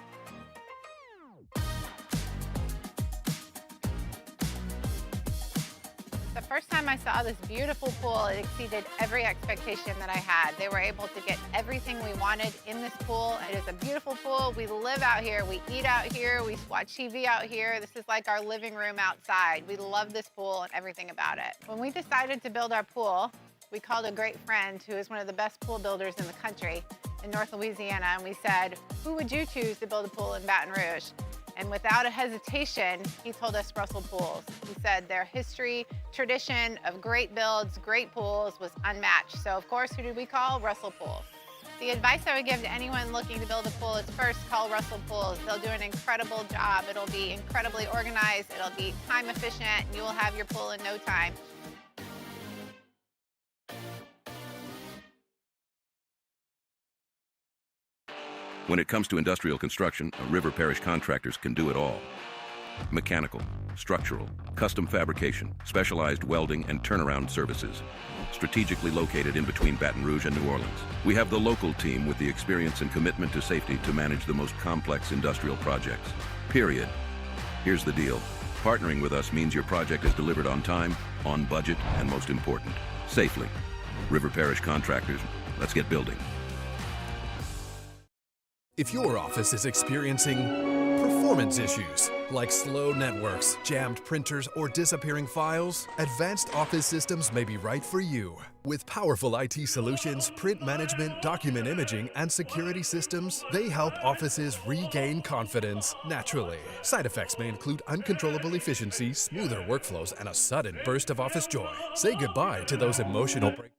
The first time I saw this beautiful pool, it exceeded every expectation that I had. They were able to get everything we wanted in this pool. It is a beautiful pool. We live out here, we eat out here, we watch TV out here. This is like our living room outside. We love this pool and everything about it. When we decided to build our pool, we called a great friend who is one of the best pool builders in the country in North Louisiana, and we said, who would you choose to build a pool in Baton Rouge? And without a hesitation, he told us Russell Pools. He said their history, tradition of great builds, great pools was unmatched. So of course, who did we call? Russell Pools. The advice I would give to anyone looking to build a pool is first call Russell Pools. They'll do an incredible job. It'll be incredibly organized. It'll be time efficient, and you will have your pool in no time. When it comes to industrial construction, River Parish Contractors can do it all. Mechanical, structural, custom fabrication, specialized welding, and turnaround services. Strategically located in between Baton Rouge and New Orleans, we have the local team with the experience and commitment to safety to manage the most complex industrial projects. Period. Here's the deal. Partnering with us means your project is delivered on time, on budget, and most important, safely. River Parish Contractors, let's get building. If your office is experiencing performance issues like slow networks, jammed printers, or disappearing files, Advanced Office Systems may be right for you. With powerful IT solutions, print management, document imaging, and security systems, they help offices regain confidence naturally. Side effects may include uncontrollable efficiency, smoother workflows, and a sudden burst of office joy. Say goodbye to those emotional breakdowns.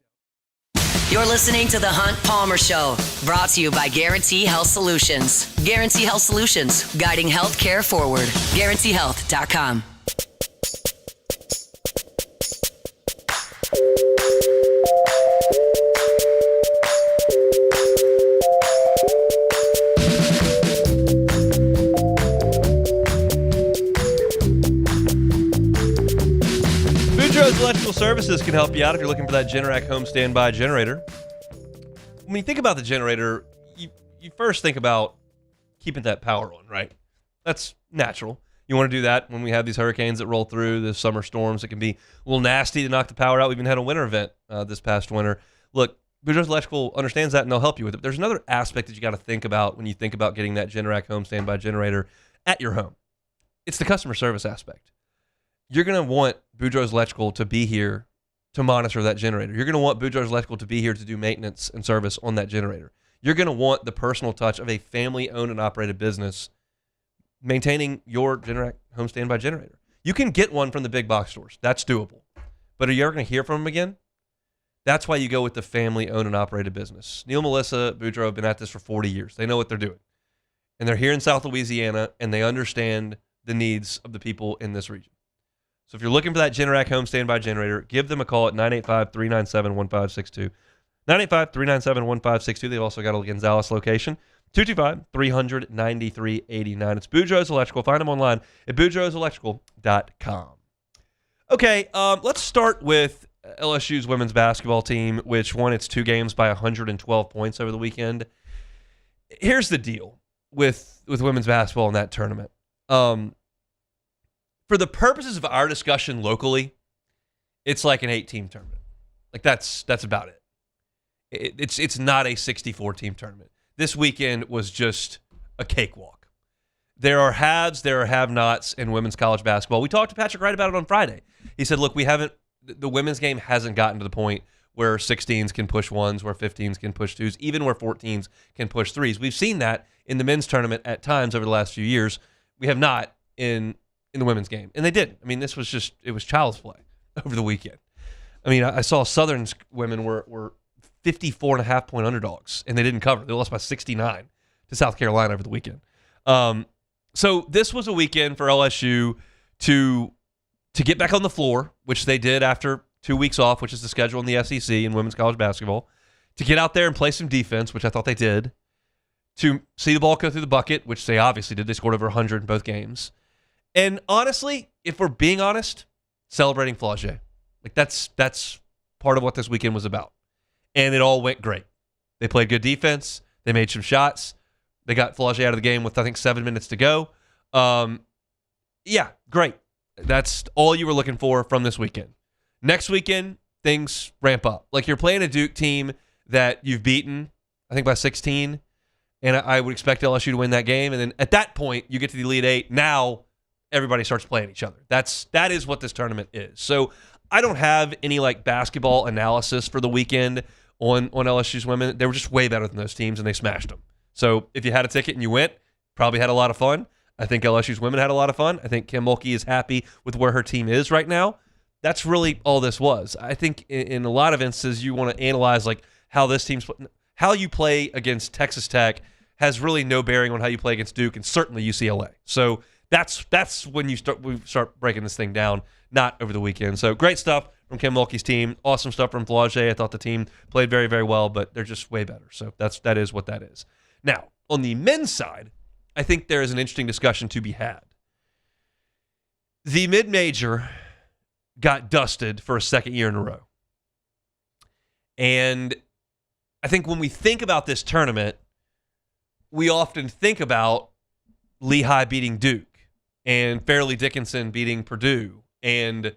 You're listening to The Hunt Palmer Show, brought to you by Guarantee Health Solutions. Guarantee Health Solutions, guiding healthcare forward. GuaranteeHealth.com. Electrical Services can help you out if you're looking for that Generac home standby generator. When you think about the generator, you first think about keeping that power on, right? That's natural. You want to do that when we have these hurricanes that roll through, the summer storms. It can be a little nasty to knock the power out. We even had a winter event this past winter. Look, Boudreaux's Electrical understands that, and they'll help you with it. There's another aspect that you got to think about when you think about getting that Generac home standby generator at your home. It's the customer service aspect. You're going to want Boudreaux's Electrical to be here to monitor that generator. You're going to want Boudreaux's Electrical to be here to do maintenance and service on that generator. You're going to want the personal touch of a family-owned and operated business maintaining your Generac home standby generator. You can get one from the big box stores. That's doable. But are you ever going to hear from them again? That's why you go with the family-owned and operated business. Neil, Melissa, Boudreaux have been at this for 40 years. They know what they're doing. And they're here in South Louisiana, and they understand the needs of the people in this region. So if you're looking for that Generac home standby generator, give them a call at 985-397-1562. 985-397-1562. They've also got a Gonzales location. 225-300-9389. It's Boudreaux's Electrical. Find them online at boudreauxelectrical.com. Okay, let's start with LSU's women's basketball team, which won its 2 games by 112 points over the weekend. Here's the deal with women's basketball in that tournament. For the purposes of our discussion locally, it's like an 8-team tournament. Like that's about it. It's not a 64-team tournament. This weekend was just a cakewalk. There are haves, there are have-nots in women's college basketball. We talked to Patrick Wright about it on Friday. He said, look, the women's game hasn't gotten to the point where 16s can push 1s, where 15s can push 2s, even where 14s can push 3s. We've seen that in the men's tournament at times over the last few years. We have not in the women's game. And they didn't. I mean, it was child's play over the weekend. I mean, I saw Southern's women were 54.5-point underdogs, and they didn't cover. They lost by 69 to South Carolina over the weekend. So this was a weekend for LSU to get back on the floor, which they did after 2 weeks off, which is the schedule in the SEC in women's college basketball, to get out there and play some defense, which I thought they did, to see the ball go through the bucket, which they obviously did. They scored over 100 in both games. And honestly, if we're being honest, celebrating Flaugier. Like that's part of what this weekend was about. And it all went great. They played good defense. They made some shots. They got Flaugier out of the game with, I think, 7 minutes to go. Yeah, great. That's all you were looking for from this weekend. Next weekend, things ramp up. Like you're playing a Duke team that you've beaten, I think, by 16. And I would expect LSU to win that game. And then at that point, you get to the Elite Eight. Now everybody starts playing each other. That is what this tournament is. So I don't have any like basketball analysis for the weekend on LSU's women. They were just way better than those teams, and they smashed them. So if you had a ticket and you went, probably had a lot of fun. I think LSU's women had a lot of fun. I think Kim Mulkey is happy with where her team is right now. That's really all this was. I think in a lot of instances, you want to analyze like how this team's how you play against Texas Tech has really no bearing on how you play against Duke and certainly UCLA. So that's when we start breaking this thing down, not over the weekend. So great stuff from Kim Mulkey's team. Awesome stuff from Flaugier. I thought the team played very, very well, but they're just way better. So that is what that is. Now, on the men's side, I think there is an interesting discussion to be had. The mid-major got dusted for a second year in a row. And I think when we think about this tournament, we often think about Lehigh beating Duke and Fairleigh Dickinson beating Purdue and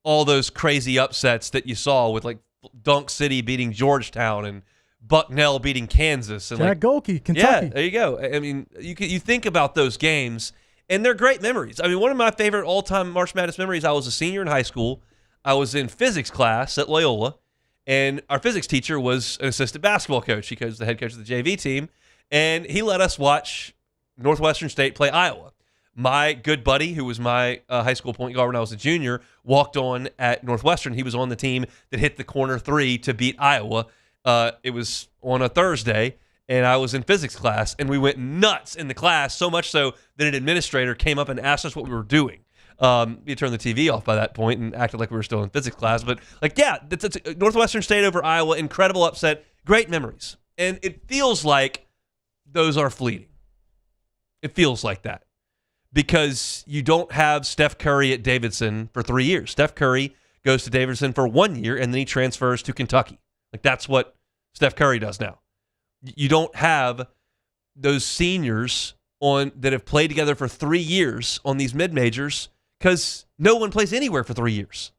all those crazy upsets that you saw with like Dunk City beating Georgetown and Bucknell beating Kansas. And Jack Golke, Kentucky. Yeah, there you go. I mean, you think about those games, and they're great memories. I mean, one of my favorite all-time March Madness memories, I was a senior in high school. I was in physics class at Loyola, and our physics teacher was an assistant basketball coach. He was the head coach of the JV team, and he let us watch Northwestern State play Iowa. My good buddy, who was my high school point guard when I was a junior, walked on at Northwestern. He was on the team that hit the corner three to beat Iowa. It was on a Thursday, and I was in physics class, and we went nuts in the class, so much so that an administrator came up and asked us what we were doing. We turned the TV off by that point and acted like we were still in physics class. But, like, yeah, it's Northwestern State over Iowa, incredible upset, great memories. And it feels like those are fleeting. It feels like that. Because you don't have Steph Curry at Davidson for 3 years. Steph Curry goes to Davidson for 1 year, and then he transfers to Kentucky. Like, that's what Steph Curry does now. You don't have those seniors that have played together for 3 years on these mid-majors because no one plays anywhere for 3 years.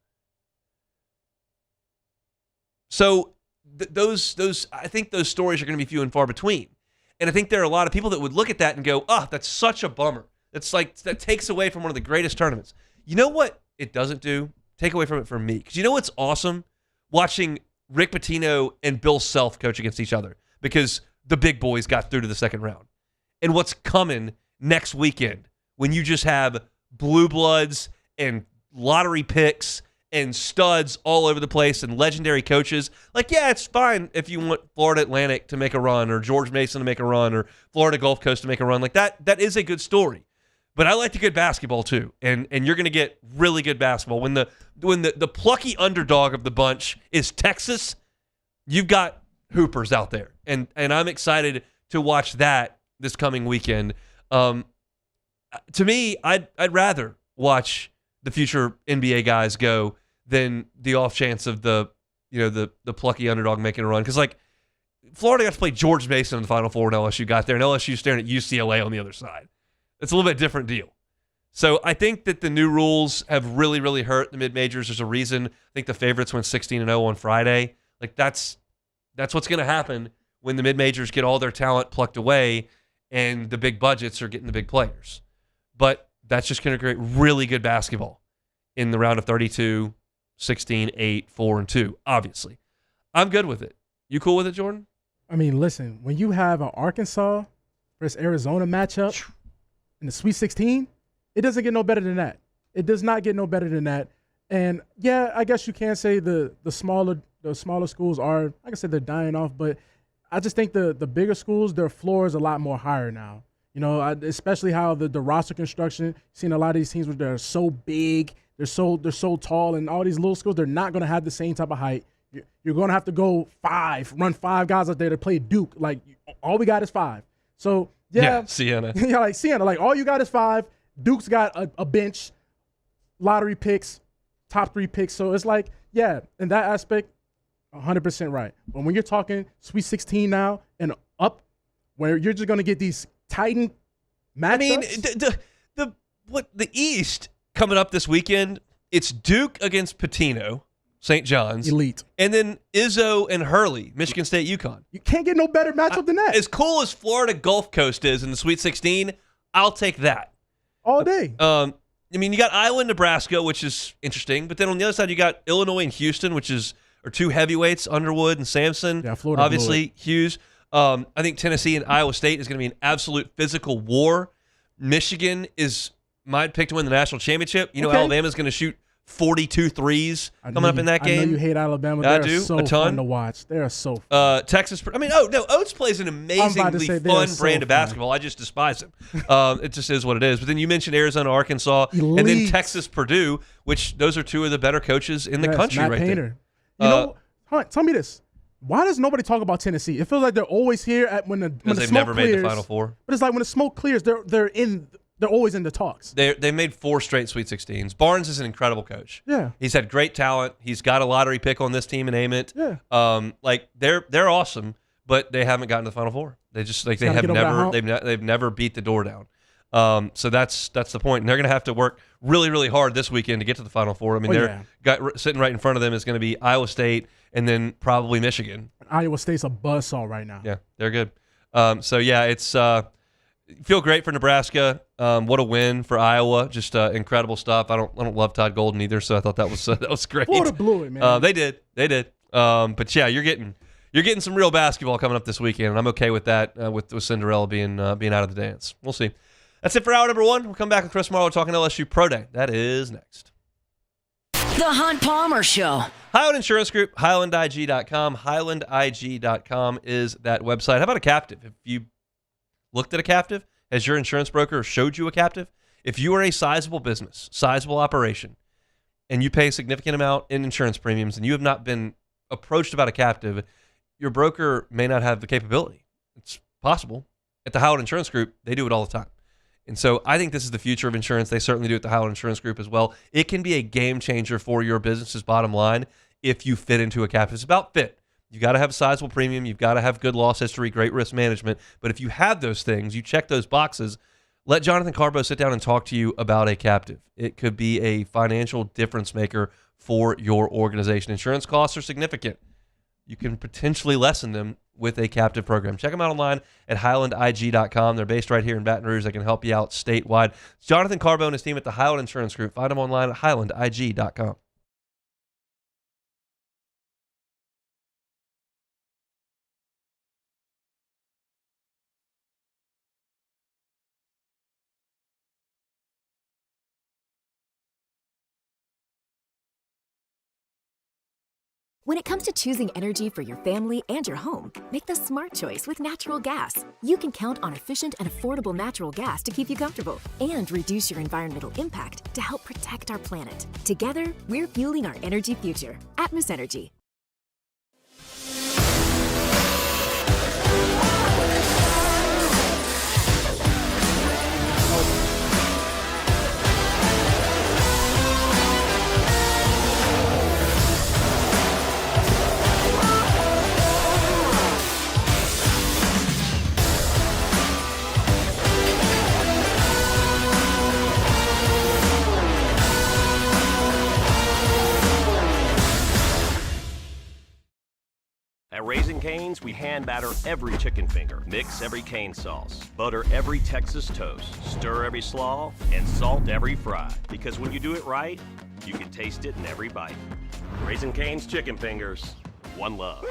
So I think those stories are going to be few and far between. And I think there are a lot of people that would look at that and go, that's such a bummer. It's like that takes away from one of the greatest tournaments. You know what it doesn't do? Take away from it for me. Because you know what's awesome? Watching Rick Pitino and Bill Self coach against each other because the big boys got through to the second round. And what's coming next weekend when you just have blue bloods and lottery picks and studs all over the place and legendary coaches. Like, yeah, it's fine if you want Florida Atlantic to make a run or George Mason to make a run or Florida Gulf Coast to make a run. Like, that is a good story. But I like the good basketball too, and you're going to get really good basketball. When the plucky underdog of the bunch is Texas, you've got hoopers out there, and I'm excited to watch that this coming weekend. To me, I'd rather watch the future NBA guys go than the off chance of the plucky underdog making a run. Because like Florida got to play George Mason in the Final Four when LSU got there, and LSU staring at UCLA on the other side. It's a little bit different deal. So I think that the new rules have really, really hurt the mid-majors. There's a reason. I think the favorites went 16-0 on Friday. Like that's what's going to happen when the mid-majors get all their talent plucked away and the big budgets are getting the big players. But that's just going to create really good basketball in the round of 32, 16, 8, 4, and 2, obviously. I'm good with it. You cool with it, Jordan? I mean, listen, when you have an Arkansas versus Arizona matchup in the Sweet 16, it doesn't get no better than that. It does not get no better than that. And, yeah, I guess you can say the smaller schools are, like I said, they're dying off. But I just think the bigger schools, their floor is a lot more higher now. You know, especially how the roster construction, seeing a lot of these teams where they're so big, they're so tall, and all these little schools, they're not going to have the same type of height. You're going to have to run 5 guys out there to play Duke. Like, all we got is 5. So, yeah, Sienna. Yeah, like Sienna. Like, all you got is 5. Duke's got a bench, lottery picks, top 3 picks. So it's like, yeah, in that aspect, 100% right. But when you're talking Sweet 16 now and up, where you're just going to get these Titan matchups. I mean, the East coming up this weekend, it's Duke against Pitino, St. John's. Elite. And then Izzo and Hurley, Michigan State, UConn. You can't get no better matchup than that. As cool as Florida Gulf Coast is in the Sweet 16, I'll take that. All day. I mean, you got Iowa and Nebraska, which is interesting. But then on the other side, you got Illinois and Houston, which are 2 heavyweights, Underwood and Sampson. Yeah, Florida. Obviously, Hughes. I think Tennessee and Iowa State is going to be an absolute physical war. Michigan is my pick to win the national championship. You know, Alabama's going to shoot 42 threes coming up in that game. I know you hate Alabama. They're so fun to watch. They are so fun. Texas. I mean, Oates plays an amazingly fun brand of basketball. I just despise him. It just is what it is. But then you mentioned Arizona, Arkansas, Elite. And then Texas, Purdue, which those are 2 of the better coaches in the country Matt right Painter. there. You know, Hunt, tell me this. Why does nobody talk about Tennessee? It feels like they're always here when the smoke they've never clears. made the Final Four. But it's like when the smoke clears, they're always in the talks. They made 4 straight Sweet 16s. Barnes is an incredible coach. Yeah. He's had great talent. He's got a lottery pick on this team in Ament. Yeah. Like they're awesome, but they haven't gotten to the Final Four. They just like they've never beat the door down. So that's the point. And they're going to have to work really, really hard this weekend to get to the Final Four. I mean, sitting right in front of them is going to be Iowa State and then probably Michigan. Iowa State's a buzzsaw right now. Yeah, they're good. So yeah, it's feel great for Nebraska. What a win for Iowa! Just incredible stuff. I don't love Todd Golden either, so I thought that was great. Florida blew it, man. They did. But yeah, you're getting some real basketball coming up this weekend, and I'm okay with that. With Cinderella being out of the dance, we'll see. That's it for hour number 1. We'll come back with Chris Marlowe talking LSU Pro Day. That is next. The Hunt Palmer Show. Highland Insurance Group, HighlandIG.com. HighlandIG.com is that website. How about a captive? Have you looked at a captive? Has your insurance broker showed you a captive? If you are a sizable business, sizable operation, and you pay a significant amount in insurance premiums and you have not been approached about a captive, your broker may not have the capability. It's possible. At the Howard Insurance Group, they do it all the time. And so I think this is the future of insurance. They certainly do at the Howard Insurance Group as well. It can be a game changer for your business's bottom line if you fit into a captive. It's about fit. You got to have a sizable premium. You've got to have good loss history, great risk management. But if you have those things, you check those boxes, let Jonathan Carbo sit down and talk to you about a captive. It could be a financial difference maker for your organization. Insurance costs are significant. You can potentially lessen them with a captive program. Check them out online at HighlandIG.com. They're based right here in Baton Rouge. They can help you out statewide. It's Jonathan Carbo and his team at the Highland Insurance Group. Find them online at HighlandIG.com. When it comes to choosing energy for your family and your home, make the smart choice with natural gas. You can count on efficient and affordable natural gas to keep you comfortable and reduce your environmental impact to help protect our planet. Together, we're fueling our energy future. Atmos Energy. At Raising Cane's, we hand batter every chicken finger, mix every cane sauce, butter every Texas toast, stir every slaw, and salt every fry. Because when you do it right, you can taste it in every bite. Raising Cane's chicken fingers, one love.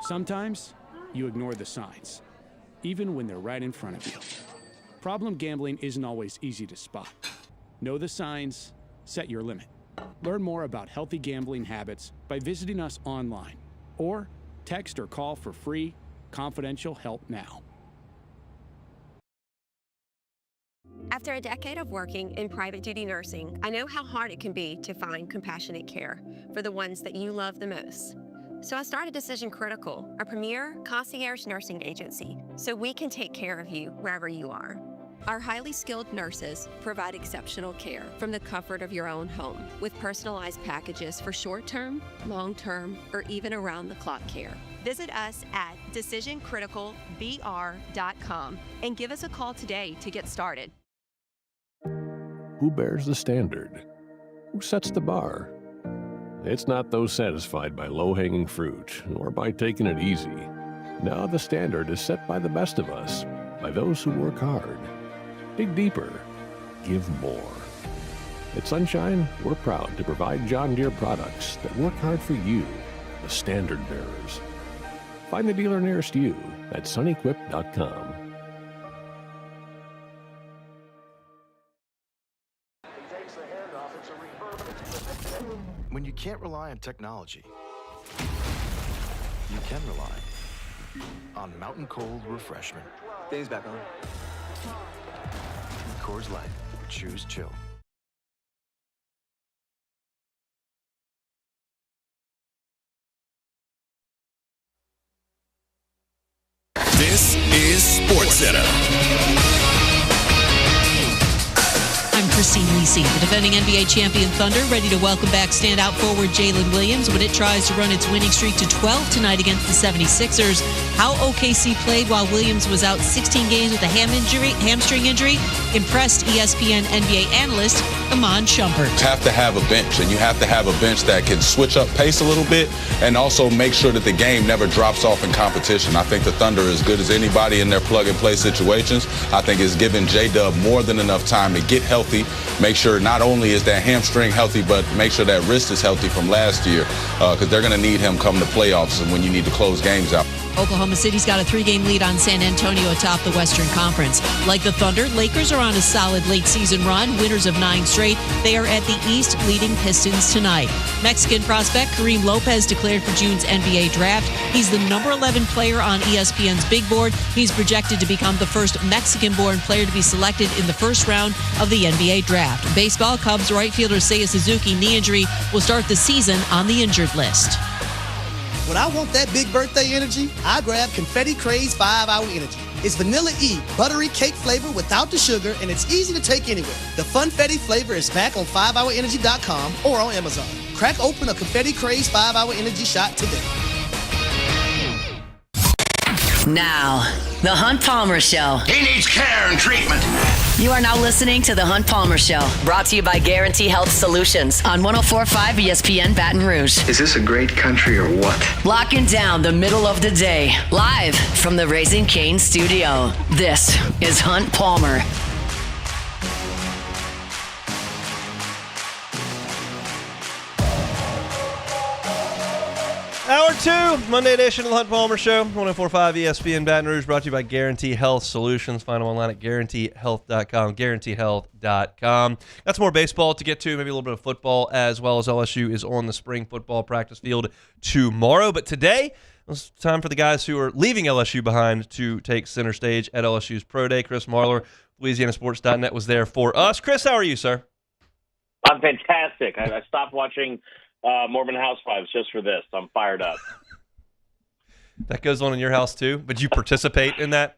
Sometimes you ignore the signs, even when they're right in front of you. Problem gambling isn't always easy to spot. Know the signs, set your limit. Learn more about healthy gambling habits by visiting us online or text or call for free, confidential help now. After a decade of working in private duty nursing, I know how hard it can be to find compassionate care for the ones that you love the most. So I started Decision Critical, a premier concierge nursing agency, so we can take care of you wherever you are. Our highly skilled nurses provide exceptional care from the comfort of your own home with personalized packages for short-term, long-term, or even around-the-clock care. Visit us at decisioncriticalbr.com and give us a call today to get started. Who bears the standard? Who sets the bar? It's not those satisfied by low-hanging fruit or by taking it easy. Now the standard is set by the best of us, by those who work hard. Dig deeper. Give more. At Sunshine, we're proud to provide John Deere products that work hard for you, the standard bearers. Find the dealer nearest you at sunequip.com. When you can't rely on technology, you can rely on Mountain Cold Refreshment. Dave's back on. Coors Light. Choose chill. This is SportsCenter. I'm Christine Lisi. The defending NBA champion Thunder ready to welcome back standout forward Jalen Williams when it tries to run its winning streak to 12 tonight against the 76ers. How OKC played while Williams was out 16 games with a hamstring injury impressed ESPN NBA analyst Iman Shumpert. You have to have a bench, and you have to have a bench that can switch up pace a little bit and also make sure that the game never drops off in competition. I think the Thunder are as good as anybody in their plug-and-play situations. I think it's given J-Dub more than enough time to get healthy, make sure not only is that hamstring healthy, but make sure that wrist is healthy from last year, because they're going to need him come the playoffs and when you need to close games out. Oklahoma City's got a 3-game lead on San Antonio atop the Western Conference. Like the Thunder, Lakers are on a solid late-season run, winners of 9 straight. They are at the East, leading Pistons tonight. Mexican prospect Kareem Lopez declared for June's NBA draft. He's the number 11 player on ESPN's Big Board. He's projected to become the first Mexican-born player to be selected in the first round of the NBA draft. Baseball, Cubs right fielder Seiya Suzuki knee injury will start the season on the injured list. When I want that big birthday energy, I grab Confetti Craze 5-Hour Energy. It's Vanilla E, buttery cake flavor without the sugar, and it's easy to take anywhere. The Funfetti flavor is back on 5hourenergy.com or on Amazon. Crack open a Confetti Craze 5-Hour Energy shot today. Now, The Hunt Palmer Show. He needs care and treatment. You are now listening to The Hunt Palmer Show, brought to you by Guarantee Health Solutions on 104.5 ESPN Baton Rouge. Is this a great country or what? Locking down the middle of the day, live from the Raising Cane studio. This is Hunt Palmer. Hour 2, Monday edition of the Hunt Palmer Show, 104.5 ESPN Baton Rouge, brought to you by Guarantee Health Solutions. Find them online at guaranteehealth.com, guaranteehealth.com. Got some more baseball to get to, maybe a little bit of football as well, as LSU is on the spring football practice field tomorrow. But today, it's time for the guys who are leaving LSU behind to take center stage at LSU's Pro Day. Chris Marler, LouisianaSports.net, was there for us. Chris, how are you, sir? I'm fantastic. I stopped watching Mormon Housewives just for this. I'm fired up. That goes on in your house too, but you participate in that?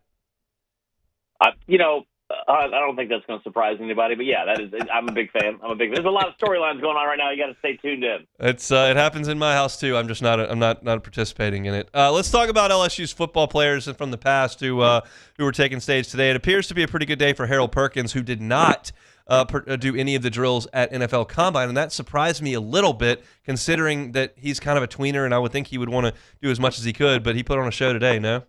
I don't think that's going to surprise anybody, but yeah, I'm a big fan. There's a lot of storylines going on right now. You got to stay tuned in. It happens in my house too. I'm just not participating in it. Let's talk about LSU's football players from the past who were taking stage today. It appears to be a pretty good day for Harold Perkins, who did not do any of the drills at NFL Combine, and that surprised me a little bit, considering that he's kind of a tweener, and I would think he would want to do as much as he could, but he put on a show today, no?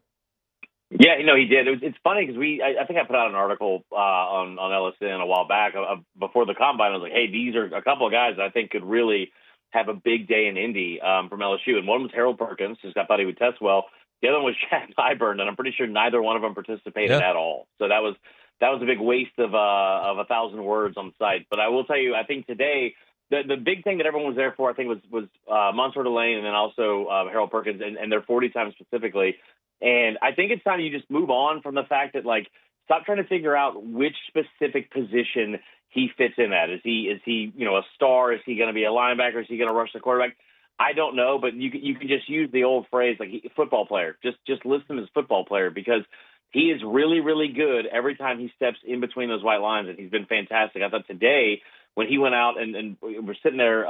Yeah, he did. It's funny because I think I put out an article on LSN a while back before the Combine. I was like, hey, these are a couple of guys that I think could really have a big day in Indy from LSU, and one was Harold Perkins, because I thought he would test well. The other one was Chad Nyburn, and I'm pretty sure neither one of them participated at all. So that was a big waste of 1,000 words on the site. But I will tell you, I think today the big thing that everyone was there for, I think, was Monsoor Delane and then also Harold Perkins and their 40 times specifically. And I think it's time you just move on from the fact that, like, stop trying to figure out which specific position he fits in at. Is he a star? Is he going to be a linebacker? Is he going to rush the quarterback? I don't know, but you can just use the old phrase, like, football player. Just list him as football player, because he is really, really good every time he steps in between those white lines, and he's been fantastic. I thought today when he went out and we're sitting there,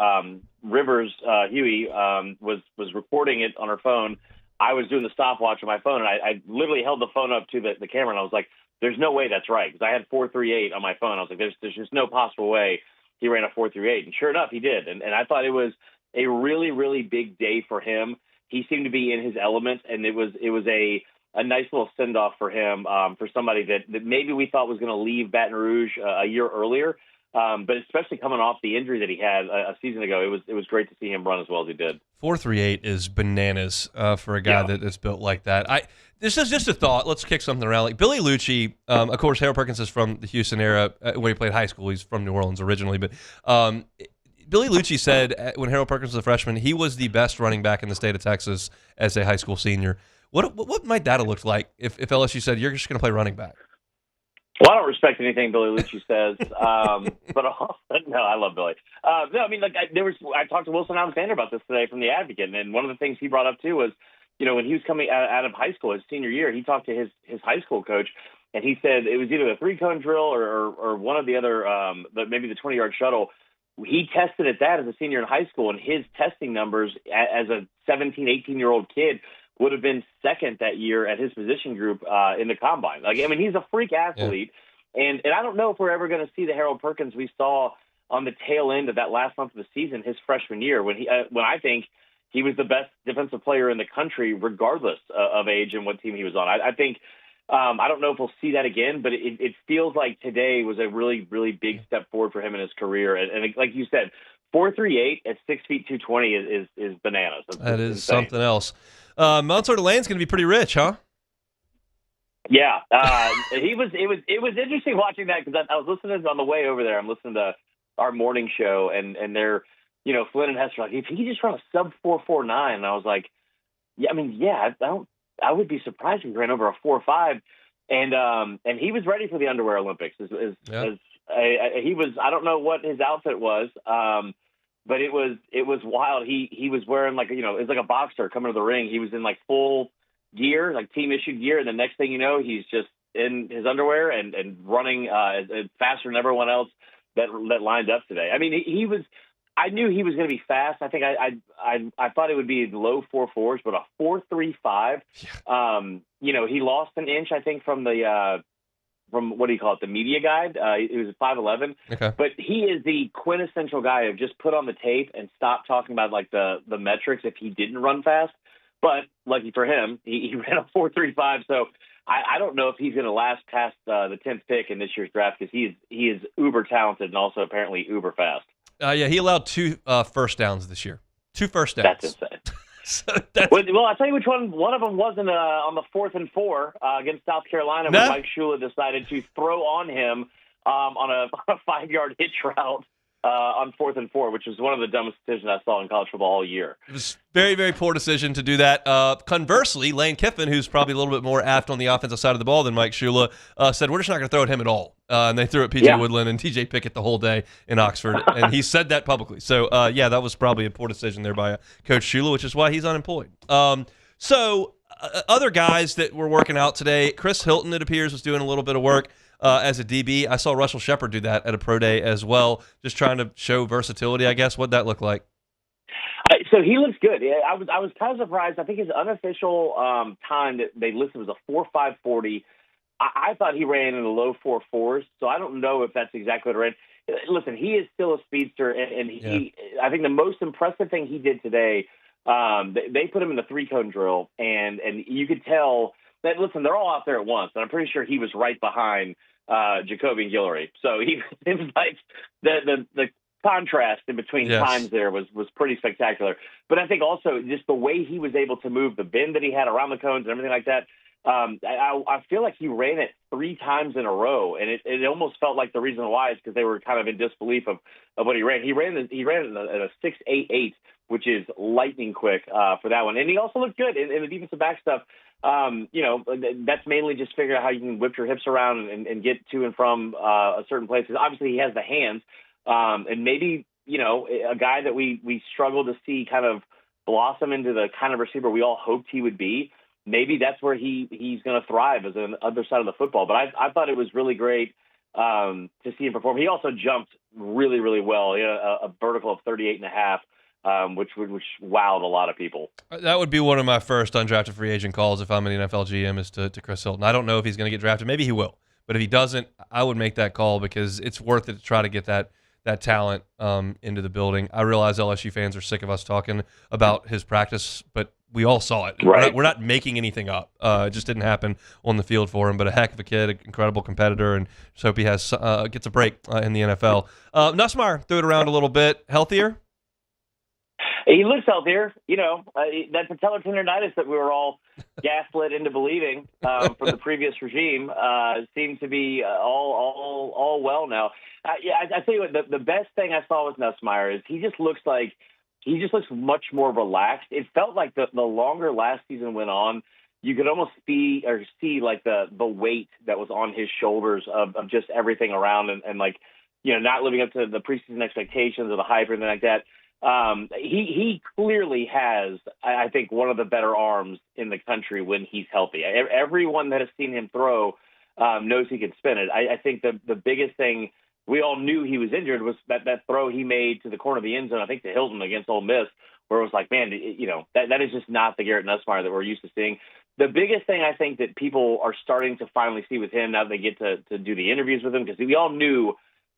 Rivers, Huey, was recording it on her phone. I was doing the stopwatch on my phone, and I literally held the phone up to the camera, and I was like, there's no way that's right, because I had 4.38 on my phone. I was like, there's just no possible way he ran a 4.38. And sure enough, he did. And I thought it was a really, really big day for him. He seemed to be in his element, and it was a nice little send-off for him, for somebody that maybe we thought was going to leave Baton Rouge a year earlier. But especially coming off the injury that he had a season ago, it was great to see him run as well as he did. 4.38 is bananas for a guy that's built like that. This is just a thought. Let's kick something around. Like Billy Lucci, of course, Harold Perkins is from the Houston era. When he played high school, he's from New Orleans originally. But Billy Lucci said when Harold Perkins was a freshman, he was the best running back in the state of Texas as a high school senior. What might that have looked like if LSU said you're just going to play running back? Well, I don't respect anything Billy Lucci says, but no, I love Billy. No, I mean, like I talked to Wilson Alexander about this today from the Advocate, and one of the things he brought up too was, when he was coming out of high school, his senior year, he talked to his high school coach, and he said it was either a 3-cone drill or one of the other, maybe the 20-yard shuttle. He tested at that as a senior in high school, and his testing numbers as a 17, 18-year-old kid would have been second that year at his position group in the combine. Like, I mean, he's a freak athlete, and I don't know if we're ever going to see the Harold Perkins we saw on the tail end of that last month of the season, his freshman year, when I think he was the best defensive player in the country, regardless of age and what team he was on. I think I don't know if we'll see that again, but it feels like today was a really, really big step forward for him in his career. And like you said, 4.38 at 6 feet 220 is bananas. That is insane. Something else. Mount Sortor Lane's going to be pretty rich, huh? Yeah, it was interesting watching that because I was listening on the way over there. I'm listening to our morning show, and they're, Flynn and Hester are like, if he just run a sub 4.49, and I was like, I would be surprised if he ran over a 4.5, and he was ready for the underwear Olympics. He was. I don't know what his outfit was, but it was wild. He was wearing it's like a boxer coming to the ring. He was in like full gear, like team issued gear, and the next thing you know, he's just in his underwear and running faster than everyone else that lined up today. I mean, he was. I knew he was going to be fast. I think I thought it would be low 4.4s, but a 4.35. He lost an inch, I think, from the from what do you call it, the media guide. It was 5'11". Okay. But he is the quintessential guy of just put on the tape and stop talking about like the metrics if he didn't run fast. But lucky for him, he ran a 4.35. So I don't know if he's going to last past the 10th pick in this year's draft because he is uber talented and also apparently uber fast. He allowed 2 first downs this year. 2 first downs. That's insane. Well, I'll tell you which one. One of them wasn't on the 4th and 4 against South Carolina when Mike Shula decided to throw on him on a 5-yard hitch route on 4th and 4, which was one of the dumbest decisions I saw in college football all year. It was very, very poor decision to do that. Conversely, Lane Kiffin, who's probably a little bit more apt on the offensive side of the ball than Mike Shula, said, we're just not going to throw at him at all. And they threw at P.J. Woodland and T.J. Pickett the whole day in Oxford. And he said that publicly. So, that was probably a poor decision there by Coach Shula, which is why he's unemployed. Other guys that were working out today, Chris Hilton, it appears, was doing a little bit of work as a DB. I saw Russell Shepard do that at a pro day as well, just trying to show versatility, I guess. What'd that look like? So he looks good. I was kind of surprised. I think his unofficial time that they listed was a 4.540. I thought he ran in the low 4.4s, so I don't know if that's exactly what it ran. Listen, he is still a speedster, and I think the most impressive thing he did today, they put him in the 3-cone drill, and you could tell that, listen, they're all out there at once, and I'm pretty sure he was right behind Jacoby and Guillory. So it was like the contrast in between times there was pretty spectacular. But I think also just the way he was able to move, the bend that he had around the cones and everything like that, I feel like he ran it 3 times in a row, and it almost felt like the reason why is because they were kind of in disbelief of what he ran. He ran it at a 6.88, which is lightning quick for that one. And he also looked good in the defensive back stuff. That's mainly just figuring out how you can whip your hips around and get to and from certain places. Obviously, he has the hands, and maybe a guy that we struggle to see kind of blossom into the kind of receiver we all hoped he would be. Maybe that's where he's going to thrive as an other side of the football. But I thought it was really great to see him perform. He also jumped really, really well. He had a vertical of 38.5, which wowed a lot of people. That would be one of my first undrafted free agent calls if I'm an NFL GM is to Chris Hilton. I don't know if he's going to get drafted. Maybe he will. But if he doesn't, I would make that call because it's worth it to try to get that talent into the building. I realize LSU fans are sick of us talking about his practice, but we all saw it. Right. We're not making anything up. It just didn't happen on the field for him, but a heck of a kid, an incredible competitor, and just hope he gets a break in the NFL. Nussmeier threw it around a little bit. Healthier? He looks healthier. That patellar tendonitis that we were all gaslit into believing from the previous regime seemed to be all well now. I tell you what, the best thing I saw with Nussmeier is he just looks much more relaxed. It felt like the longer last season went on, you could almost see like the weight that was on his shoulders of just everything around and like, not living up to the preseason expectations or the hype or anything like that. He clearly has, I think, one of the better arms in the country when he's healthy. Everyone that has seen him throw knows he can spin it. I think the biggest thing, we all knew he was injured, was that throw he made to the corner of the end zone, I think to Hilton against Ole Miss, where it was like, man, that is just not the Garrett Nussmeier that we're used to seeing. The biggest thing I think that people are starting to finally see with him now that they get to do the interviews with him, because we all knew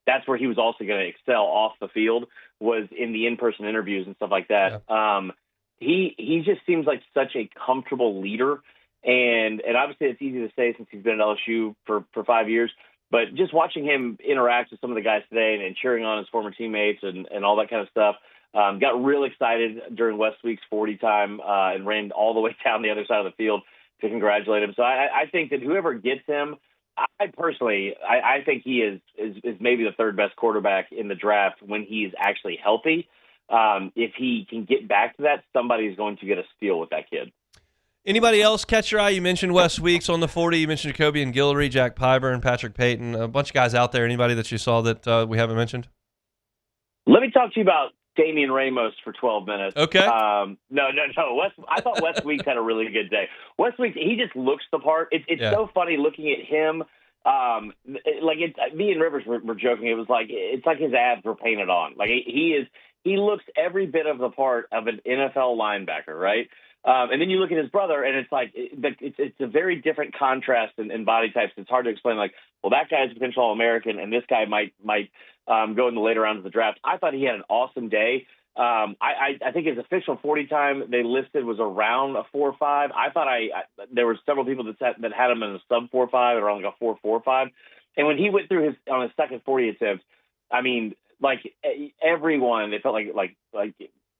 that's where he was also going to excel off the field, was in the in-person interviews and stuff like that. Yeah. He just seems like such a comfortable leader. And obviously it's easy to say since he's been at LSU for 5 years, but just watching him interact with some of the guys today and cheering on his former teammates and all that kind of stuff, got real excited during West Week's 40 time and ran all the way down the other side of the field to congratulate him. So I think that whoever gets him, I personally think he is maybe the third best quarterback in the draft when he's actually healthy. If he can get back to that, somebody's going to get a steal with that kid. Anybody else catch your eye? You mentioned Wes Weeks on the 40. You mentioned Jacoby and Guillory, Jack Pyburn, Patrick Payton, a bunch of guys out there. Anybody that you saw that we haven't mentioned? Let me talk to you about Damian Ramos for 12 minutes. Okay. No. I thought Wes Weeks had a really good day. Wes Weeks, he just looks the part. It's so funny looking at him. Me and Rivers were joking. It was like it's like his abs were painted on. Like he looks every bit of the part of an NFL linebacker, right? And then you look at his brother, and it's like it's a very different contrast in body types. It's hard to explain. Like, well, that guy's a potential All-American, and this guy might go in the later rounds of the draft. I thought he had an awesome day. I think his official 40 time they listed was around a 4.5. I thought there were several people that had him in a sub 4.5 around like a 4.45. And when he went through on his second 40 attempt, I mean, like everyone, it felt like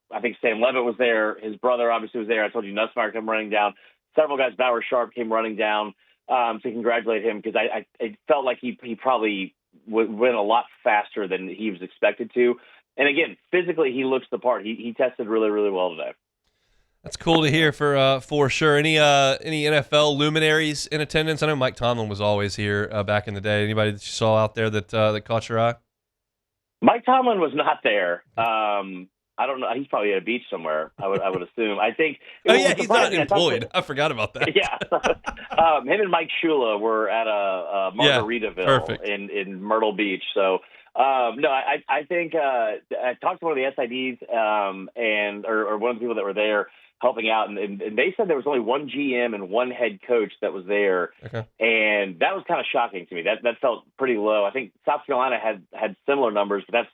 I think Sam Levitt was there. His brother obviously was there. I told you Nussmeier came running down. Several guys, Bauer Sharp came running down to congratulate him because it felt like he probably went a lot faster than he was expected to. And again, physically, he looks the part. He tested really, really well today. That's cool to hear for sure. Any NFL luminaries in attendance? I know Mike Tomlin was always here back in the day. Anybody that you saw out there that caught your eye? Mike Tomlin was not there. I don't know. He's probably at a beach somewhere. I would assume. I think. He's not employed. I forgot about that. Yeah, him and Mike Shula were at a Margaritaville in Myrtle Beach. So no, I think I talked to one of the SIDs or one of the people that were there helping out, and they said there was only one GM and one head coach that was there, and that was kind of shocking to me. That felt pretty low. I think South Carolina had similar numbers, but that's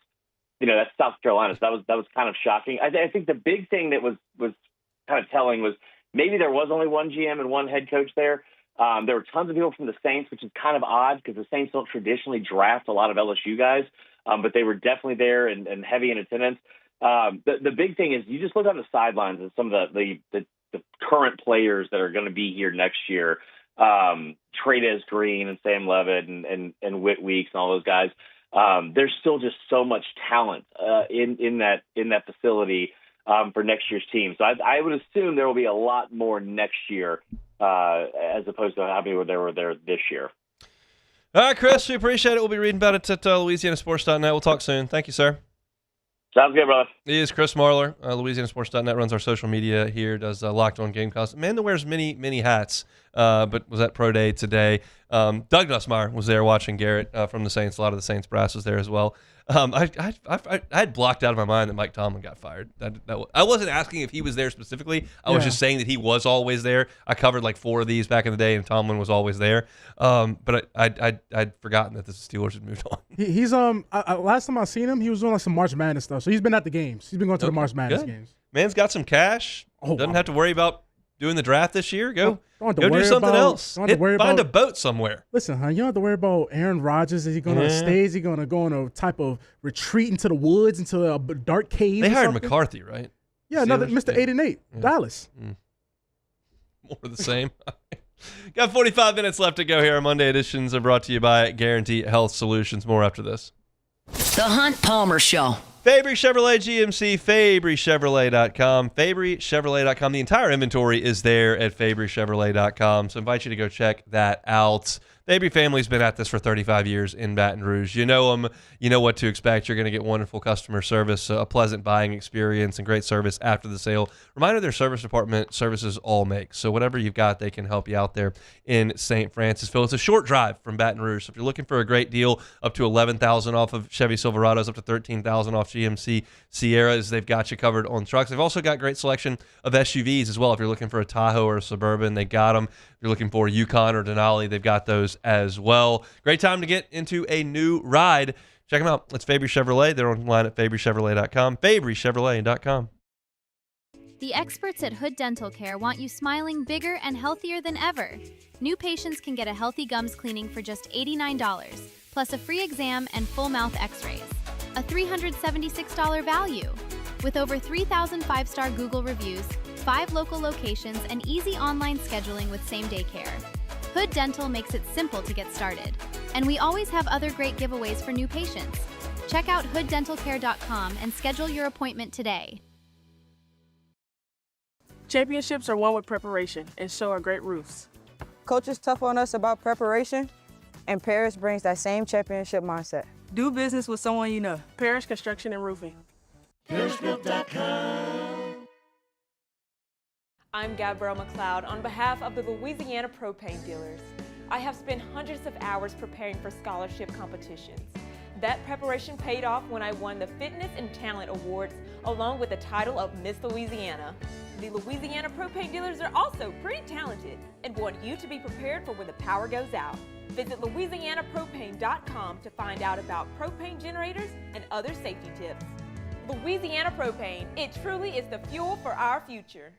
South Carolina. So that was kind of shocking. I think the big thing that was kind of telling was maybe there was only one GM and one head coach there. There were tons of people from the Saints, which is kind of odd because the Saints don't traditionally draft a lot of LSU guys, but they were definitely there and heavy in attendance. The big thing is you just look on the sidelines and some of the current players that are going to be here next year, Trey'Dez Green and Sam Levitt and Whit Weeks and all those guys. There's still just so much talent in that facility for next year's team. So I would assume there will be a lot more next year as opposed to how many were there this year. All right, Chris, we appreciate it. We'll be reading about it at LouisianaSports.net. We'll talk soon. Thank you, sir. Sounds good, brother. He is Chris Marlar. LouisianaSports.net runs our social media here, does Locked On Gamecocks. Man that wears many, many hats, but was at Pro Day today. Doug Nussmeier was there watching Garrett from the Saints. A lot of the Saints brass was there as well. I had blocked out of my mind that Mike Tomlin got fired. I wasn't asking if he was there specifically. I was just saying that he was always there. I covered like 4 of these back in the day, and Tomlin was always there. But I'd forgotten that the Steelers had moved on. He's last time I seen him, he was doing like some March Madness stuff. So he's been at the games. He's been going to the March Madness games. Man's got some cash. Doesn't have to worry about doing the draft this year. Go do something else. Find a boat somewhere. Listen, you don't have to worry about Aaron Rodgers. Is he going to stay? Is he going to go on a type of retreat into the woods, into a dark cave? They hired McCarthy, right? Yeah, another Mr. 8-8, Dallas. More of the same. Got 45 minutes left to go here. Our Monday editions are brought to you by Guarantee Health Solutions. More after this. The Hunt Palmer Show. Fabry Chevrolet GMC, FabryChevrolet.com, FabryChevrolet.com. The entire inventory is there at FabryChevrolet.com, so I invite you to go check that out. Fabry family's been at this for 35 years in Baton Rouge. You know them. You know what to expect. You're going to get wonderful customer service, a pleasant buying experience, and great service after the sale. Reminder, their service department services all makes. So whatever you've got, they can help you out there in St. Francisville. It's a short drive from Baton Rouge. So if you're looking for a great deal, up to $11,000 off of Chevy Silverados, up to $13,000 off GMC Sierras, they've got you covered on trucks. They've also got great selection of SUVs as well. If you're looking for a Tahoe or a Suburban, they got them. If you're looking for a Yukon or Denali, they've got those as well. Great time to get into a new ride. Check them out. It's Fabry Chevrolet. They're online at FabryChevrolet.com, FabryChevrolet.com. The experts at Hood Dental Care want you smiling bigger and healthier than ever. New patients can get a healthy gums cleaning for just $89, plus a free exam and full mouth x-rays. A $376 value. With over 3,000 five-star Google reviews, 5 local locations, and easy online scheduling with same-day care. Hood Dental makes it simple to get started. And we always have other great giveaways for new patients. Check out hooddentalcare.com and schedule your appointment today. Championships are won with preparation, and so are great roofs. Coach is tough on us about preparation, and Paris brings that same championship mindset. Do business with someone you know. Paris Construction and Roofing. ParisRoof.com. I'm Gabrielle McLeod on behalf of the Louisiana Propane Dealers. I have spent hundreds of hours preparing for scholarship competitions. That preparation paid off when I won the Fitness and Talent Awards along with the title of Miss Louisiana. The Louisiana Propane Dealers are also pretty talented and want you to be prepared for when the power goes out. Visit LouisianaPropane.com to find out about propane generators and other safety tips. Louisiana Propane, it truly is the fuel for our future.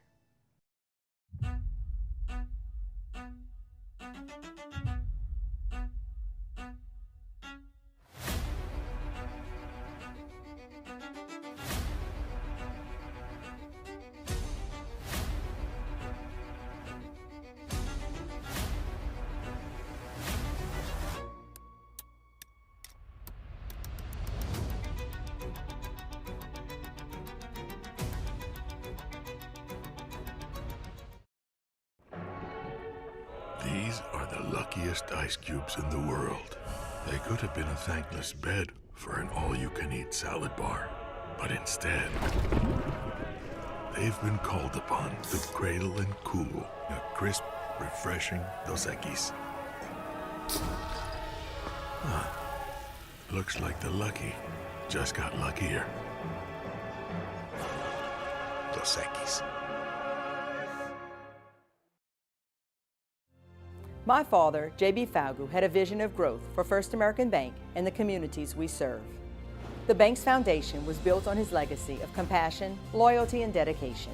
These are the luckiest ice cubes in the world. They could have been a thankless bed for an all-you-can-eat salad bar. But instead, they've been called upon to cradle and cool a crisp, refreshing Dos Equis. Looks like the lucky just got luckier. Dos Equis. My father, J.B. Falgu, had a vision of growth for First American Bank and the communities we serve. The bank's foundation was built on his legacy of compassion, loyalty, and dedication.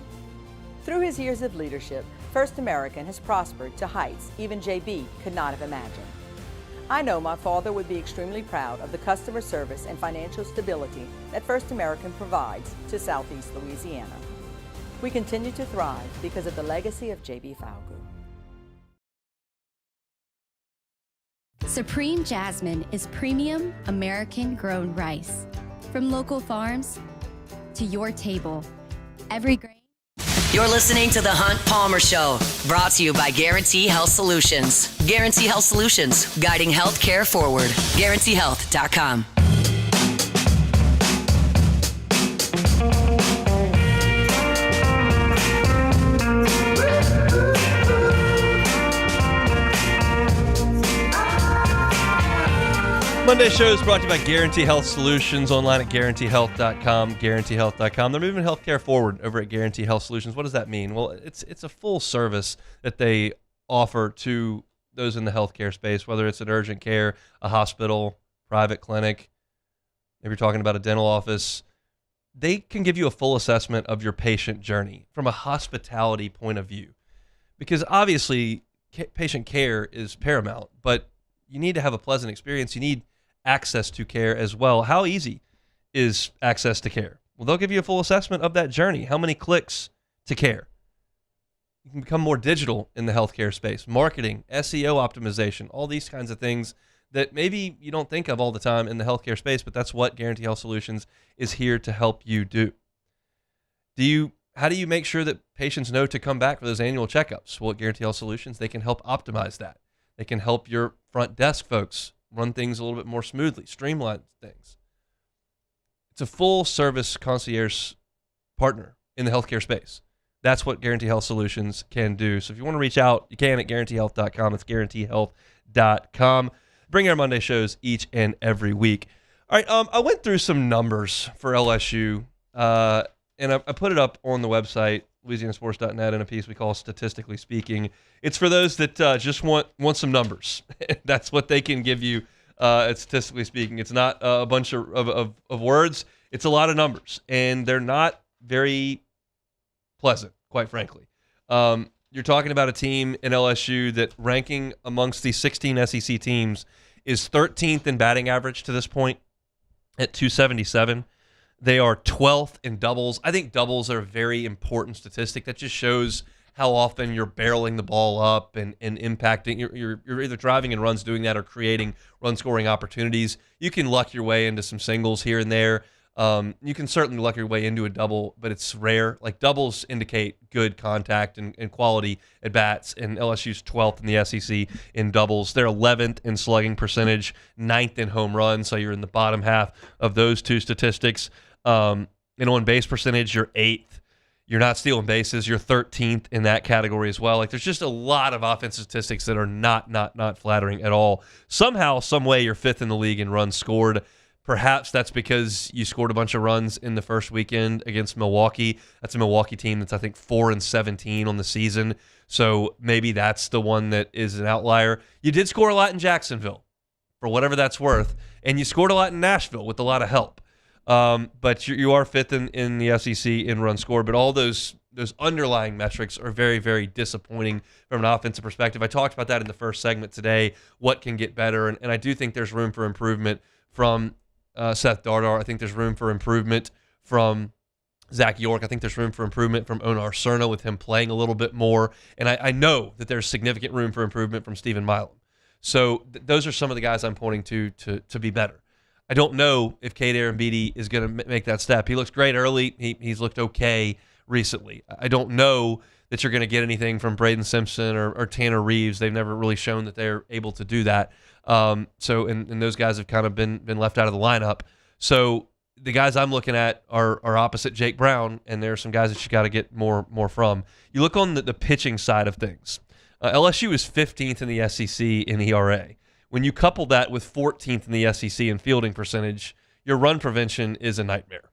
Through his years of leadership, First American has prospered to heights even J.B. could not have imagined. I know my father would be extremely proud of the customer service and financial stability that First American provides to Southeast Louisiana. We continue to thrive because of the legacy of J.B. Falgu. Supreme Jasmine is premium American-grown rice. From local farms to your table, every grain. You're listening to The Hunt Palmer Show, brought to you by Guarantee Health Solutions. Guarantee Health Solutions, guiding healthcare forward. GuaranteeHealth.com. Monday show is brought to you by Guarantee Health Solutions, online at GuaranteeHealth.com, GuaranteeHealth.com. They're moving healthcare forward over at Guarantee Health Solutions. What does that mean? Well, it's a full service that they offer to those in the healthcare space, whether it's an urgent care, a hospital, private clinic, maybe you're talking about a dental office. They can give you a full assessment of your patient journey from a hospitality point of view, because obviously patient care is paramount, but you need to have a pleasant experience. You need access to care as well. How easy is access to care? Well, they'll give you a full assessment of that journey. How many clicks to care? You can become more digital in the healthcare space. Marketing, SEO optimization, all these kinds of things that maybe you don't think of all the time in the healthcare space, but that's what Guarantee Health Solutions is here to help you do. How do you make sure that patients know to come back for those annual checkups? Well, at Guarantee Health Solutions, they can help optimize that. They can help your front desk folks run things a little bit more smoothly, streamline things. It's a full service concierge partner in the healthcare space. That's what Guarantee Health Solutions can do. So if you want to reach out, you can at guaranteehealth.com. It's guaranteehealth.com. Bring our Monday shows each and every week. All right, I went through some numbers for LSU, and I put it up on the website, LouisianaSports.net, in a piece we call Statistically Speaking. It's for those that just want some numbers. That's what they can give you, statistically speaking. It's not a bunch of words. It's a lot of numbers, and they're not very pleasant, quite frankly. You're talking about a team in LSU that, ranking amongst the 16 SEC teams, is 13th in batting average to this point at 277. They are 12th in doubles. I think doubles are a very important statistic. That just shows how often you're barreling the ball up and impacting. You're either driving in runs doing that or creating run-scoring opportunities. You can luck your way into some singles here and there. You can certainly luck your way into a double, but it's rare. Like, doubles indicate good contact and quality at bats, and LSU's 12th in the SEC in doubles. They're 11th in slugging percentage, 9th in home runs, so you're in the bottom half of those two statistics. And on base percentage, you're 8th. You're not stealing bases. You're 13th in that category as well. Like, there's just a lot of offensive statistics that are not flattering at all. Somehow, some way, you're 5th in the league in runs scored. Perhaps that's because you scored a bunch of runs in the first weekend against Milwaukee. That's a Milwaukee team that's, I think, 4-17 on the season. So maybe that's the one that is an outlier. You did score a lot in Jacksonville, for whatever that's worth, and you scored a lot in Nashville with a lot of help. But you are 5th in the SEC in run score. But all those underlying metrics are very, very disappointing from an offensive perspective. I talked about that in the first segment today, what can get better. And I do think there's room for improvement from Seth Dardar. I think there's room for improvement from Zach York. I think there's room for improvement from Onar Cerna with him playing a little bit more. And I know that there's significant room for improvement from Stephen Milam. So those are some of the guys I'm pointing to be better. I don't know if Cade Arambidi is going to make that step. He looks great early. He's looked okay recently. I don't know that you're going to get anything from Braden Simpson or Tanner Reeves. They've never really shown that they're able to do that. And those guys have kind of been left out of the lineup. So the guys I'm looking at are opposite Jake Brown, and there are some guys that you got to get more from. You look on the pitching side of things. LSU is 15th in the SEC in ERA. When you couple that with 14th in the SEC in fielding percentage, your run prevention is a nightmare.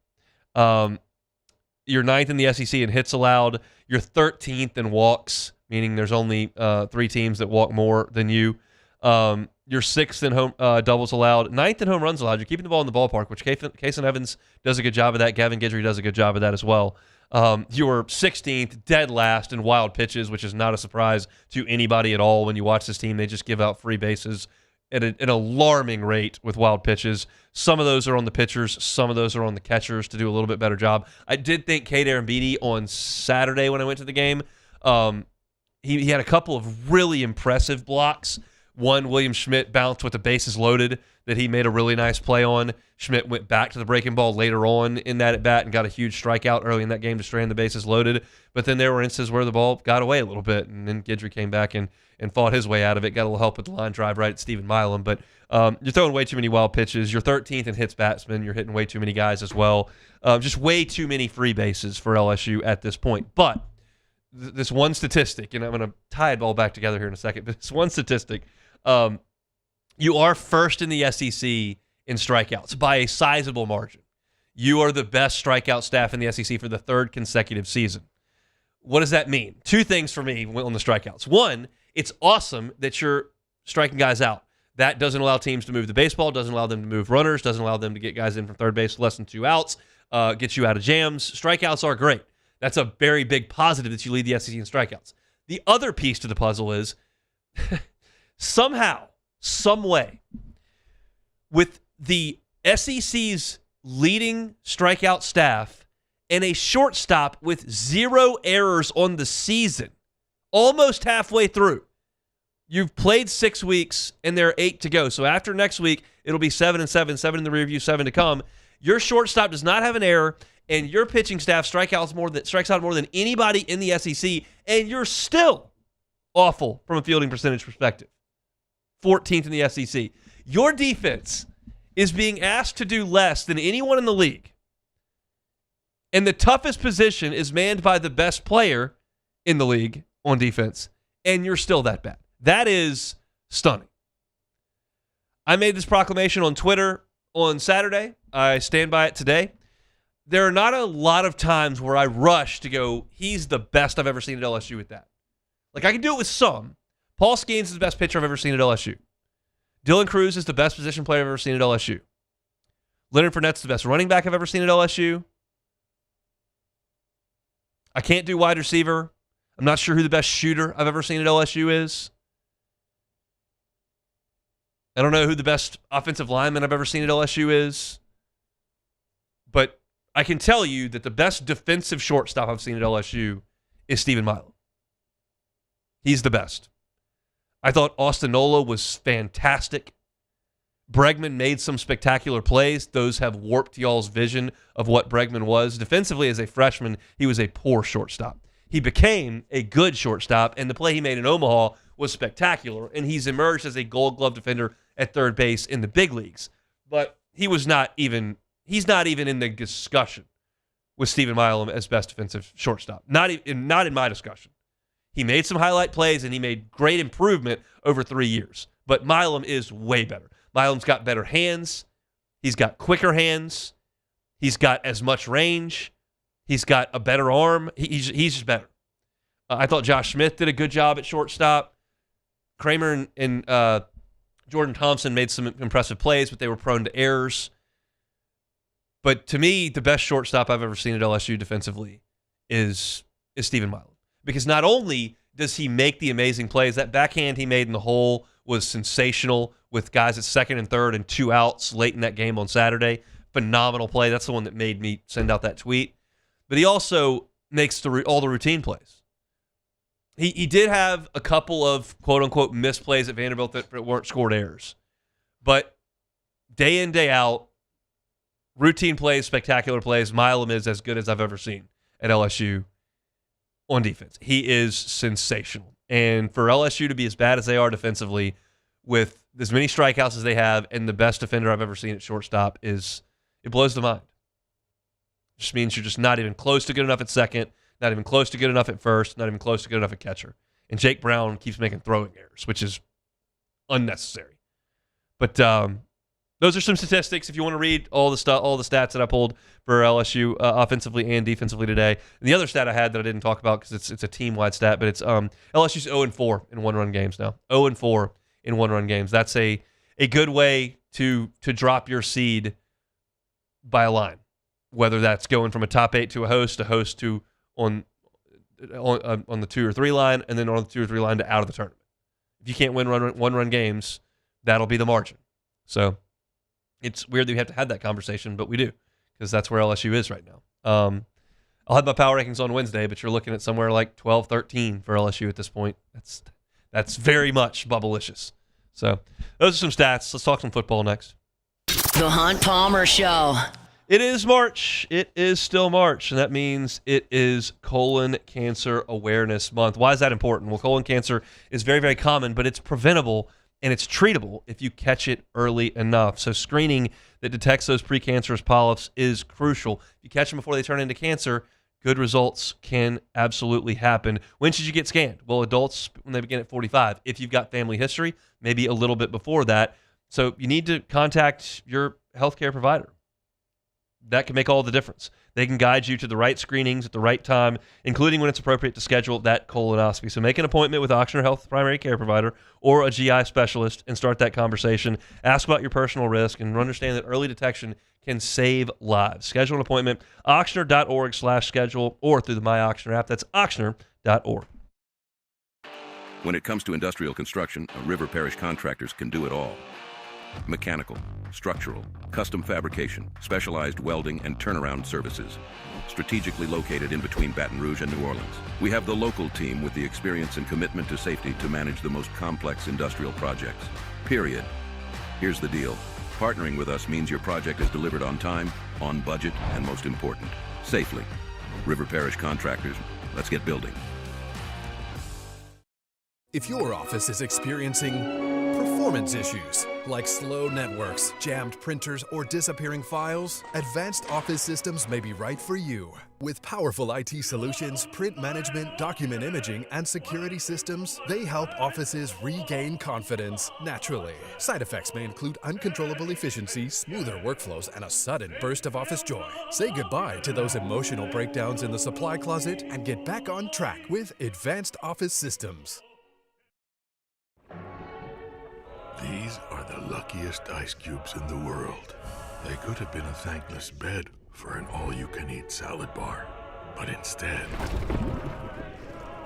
You're 9th in the SEC in hits allowed. You're 13th in walks, meaning there's only 3 teams that walk more than you. You're 6th in home doubles allowed, 9th in home runs allowed. You're keeping the ball in the ballpark, which Kason Evans does a good job of that. Gavin Guidry does a good job of that as well. You're 16th, dead last in wild pitches, which is not a surprise to anybody at all when you watch this team. They just give out free bases at an alarming rate with wild pitches. Some of those are on the pitchers. Some of those are on the catchers to do a little bit better job. I did think Cade Arambidi on Saturday when I went to the game, he had a couple of really impressive blocks. One, William Schmidt bounced with the bases loaded that he made a really nice play on. Schmidt went back to the breaking ball later on in that at-bat and got a huge strikeout early in that game to strand the bases loaded. But then there were instances where the ball got away a little bit, and then Guidry came back and fought his way out of it, got a little help with the line drive right at Stephen Milam. But you're throwing way too many wild pitches. You're 13th in hits batsmen. You're hitting way too many guys as well. Just way too many free bases for LSU at this point. But this one statistic, and I'm going to tie it all back together here in a second, but this one statistic, you are first in the SEC in strikeouts by a sizable margin. You are the best strikeout staff in the SEC for the 3rd consecutive season. What does that mean? 2 things for me on the strikeouts. One, it's awesome that you're striking guys out. That doesn't allow teams to move the baseball, doesn't allow them to move runners, doesn't allow them to get guys in from third base less than 2 outs, gets you out of jams. Strikeouts are great. That's a very big positive that you lead the SEC in strikeouts. The other piece to the puzzle is somehow, some way, with the SEC's leading strikeout staff and a shortstop with 0 errors on the season, almost halfway through, You've played 6 weeks, and there are 8 to go. So after next week, it'll be 7 and 7, 7 in the rear view, 7 to come. Your shortstop does not have an error, and your pitching staff strikes out more than anybody in the SEC, and you're still awful from a fielding percentage perspective. 14th in the SEC. Your defense is being asked to do less than anyone in the league. And the toughest position is manned by the best player in the league on defense, and you're still that bad. That is stunning. I made this proclamation on Twitter on Saturday. I stand by it today. There are not a lot of times where I rush to go, he's the best I've ever seen at LSU with that. Like, I can do it with some. Paul Skeens is the best pitcher I've ever seen at LSU. Dylan Cruz is the best position player I've ever seen at LSU. Leonard Fournette's the best running back I've ever seen at LSU. I can't do wide receiver. I'm not sure who the best shooter I've ever seen at LSU is. I don't know who the best offensive lineman I've ever seen at LSU is. But I can tell you that the best defensive shortstop I've seen at LSU is Stephen Milam. He's the best. I thought Austin Nola was fantastic. Bregman made some spectacular plays. Those have warped y'all's vision of what Bregman was. Defensively, as a freshman, he was a poor shortstop. He became a good shortstop, and the play he made in Omaha was spectacular, and he's emerged as a Gold Glove defender at third base in the big leagues. But he's not even in the discussion with Stephen Milam as best defensive shortstop. Not in my discussion. He made some highlight plays, and he made great improvement over 3 years. But Milam is way better. Milam's got better hands. He's got quicker hands. He's got as much range. He's got a better arm. He's just better. I thought Josh Smith did a good job at shortstop. Kramer and Jordan Thompson made some impressive plays, but they were prone to errors. But to me, the best shortstop I've ever seen at LSU defensively is Stephen Milam. Because not only does he make the amazing plays, that backhand he made in the hole was sensational with guys at second and third and 2 outs late in that game on Saturday. Phenomenal play. That's the one that made me send out that tweet. But he also makes all the routine plays. He did have a couple of quote-unquote misplays at Vanderbilt that weren't scored errors. But day in, day out, routine plays, spectacular plays, Milam is as good as I've ever seen at LSU on defense. He is sensational. And for LSU to be as bad as they are defensively with as many strikeouts as they have and the best defender I've ever seen at shortstop it blows the mind. It just means you're just not even close to good enough at second, not even close to good enough at first, not even close to good enough at catcher. And Jake Brown keeps making throwing errors, which is unnecessary. But those are some statistics. If you want to read all the stats that I pulled for LSU offensively and defensively today. And the other stat I had that I didn't talk about because it's a team-wide stat, but it's LSU's 0-4 in one-run games now. 0-4 in one-run games. That's a good way to drop your seed by a line, whether that's going from a top 8 to a host to on the 2 or 3 line, and then on the 2 or 3 line to out of the tournament. If you can't win one-run games, that'll be the margin. So it's weird that we have to have that conversation, but we do, because that's where LSU is right now. I'll have my power rankings on Wednesday, but you're looking at somewhere like 12-13 for LSU at this point. That's very much bubblicious. So those are some stats. Let's talk some football next. The Hunt Palmer Show. It is March. It is still March, and that means it is Colon Cancer Awareness Month. Why is that important? Well, colon cancer is very, very common, but it's preventable and it's treatable if you catch it early enough. So screening that detects those precancerous polyps is crucial. If you catch them before they turn into cancer, good results can absolutely happen. When should you get scanned? Well, adults, when they begin at 45. If you've got family history, maybe a little bit before that. So you need to contact your healthcare provider. That can make all the difference. They can guide you to the right screenings at the right time, including when it's appropriate to schedule that colonoscopy. So make an appointment with Ochsner Health primary care provider or a GI specialist and start that conversation. Ask about your personal risk and understand that early detection can save lives. Schedule an appointment, Ochsner.org/schedule or through the My Ochsner app. That's Ochsner.org. When it comes to industrial construction, River Parish contractors can do it all. Mechanical, structural, custom fabrication, specialized welding and turnaround services. Strategically located in between Baton Rouge and New Orleans, we have the local team with the experience and commitment to safety to manage the most complex industrial projects. Period. Here's the deal. Partnering with us means your project is delivered on time, on budget, and most important, safely. River Parish Contractors, let's get building. If your office is experiencing performance issues like slow networks, jammed printers, or disappearing files, Advanced Office Systems may be right for you. With powerful IT solutions, print management, document imaging, and security systems, they help offices regain confidence naturally. Side effects may include uncontrollable efficiency, smoother workflows, and a sudden burst of office joy. Say goodbye to those emotional breakdowns in the supply closet and get back on track with Advanced Office Systems. These are the luckiest ice cubes in the world. They could have been a thankless bed for an all-you-can-eat salad bar. But instead,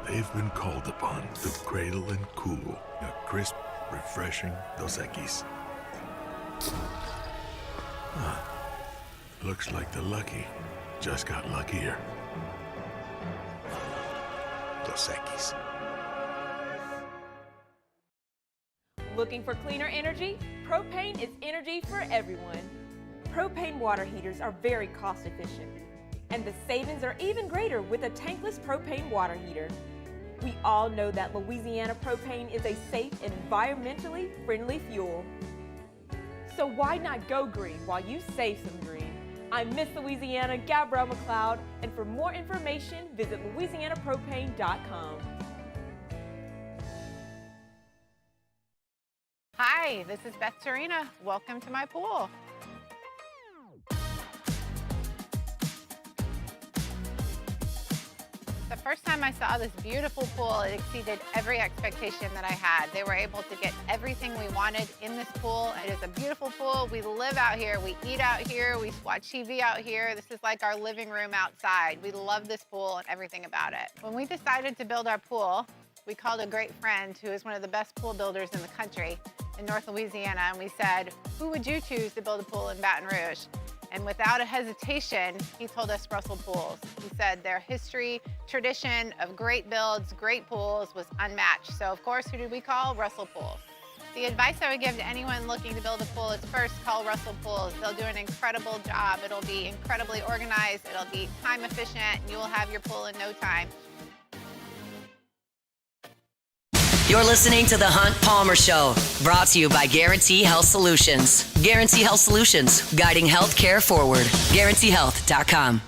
they've been called upon to cradle and cool a crisp, refreshing Dos Equis. Looks like the lucky just got luckier. Dos Equis. Looking for cleaner energy? Propane is energy for everyone. Propane water heaters are very cost efficient. And the savings are even greater with a tankless propane water heater. We all know that Louisiana propane is a safe and environmentally friendly fuel. So why not go green while you save some green? I'm Miss Louisiana, Gabrielle McLeod, and for more information, visit louisianapropane.com. Hi, this is Beth Serena. Welcome to my pool. The first time I saw this beautiful pool, it exceeded every expectation that I had. They were able to get everything we wanted in this pool. It is a beautiful pool. We live out here, we eat out here, we watch TV out here. This is like our living room outside. We love this pool and everything about it. When we decided to build our pool, we called a great friend who is one of the best pool builders in the country in North Louisiana, and we said, who would you choose to build a pool in Baton Rouge? And without a hesitation, he told us Russell Pools. He said their history, tradition of great builds, great pools was unmatched. So of course, who did we call? Russell Pools. The advice I would give to anyone looking to build a pool is first call Russell Pools. They'll do an incredible job. It'll be incredibly organized, it'll be time efficient, and you will have your pool in no time. You're listening to The Hunt Palmer Show, brought to you by Guarantee Health Solutions. Guarantee Health Solutions, guiding health care forward. GuaranteeHealth.com.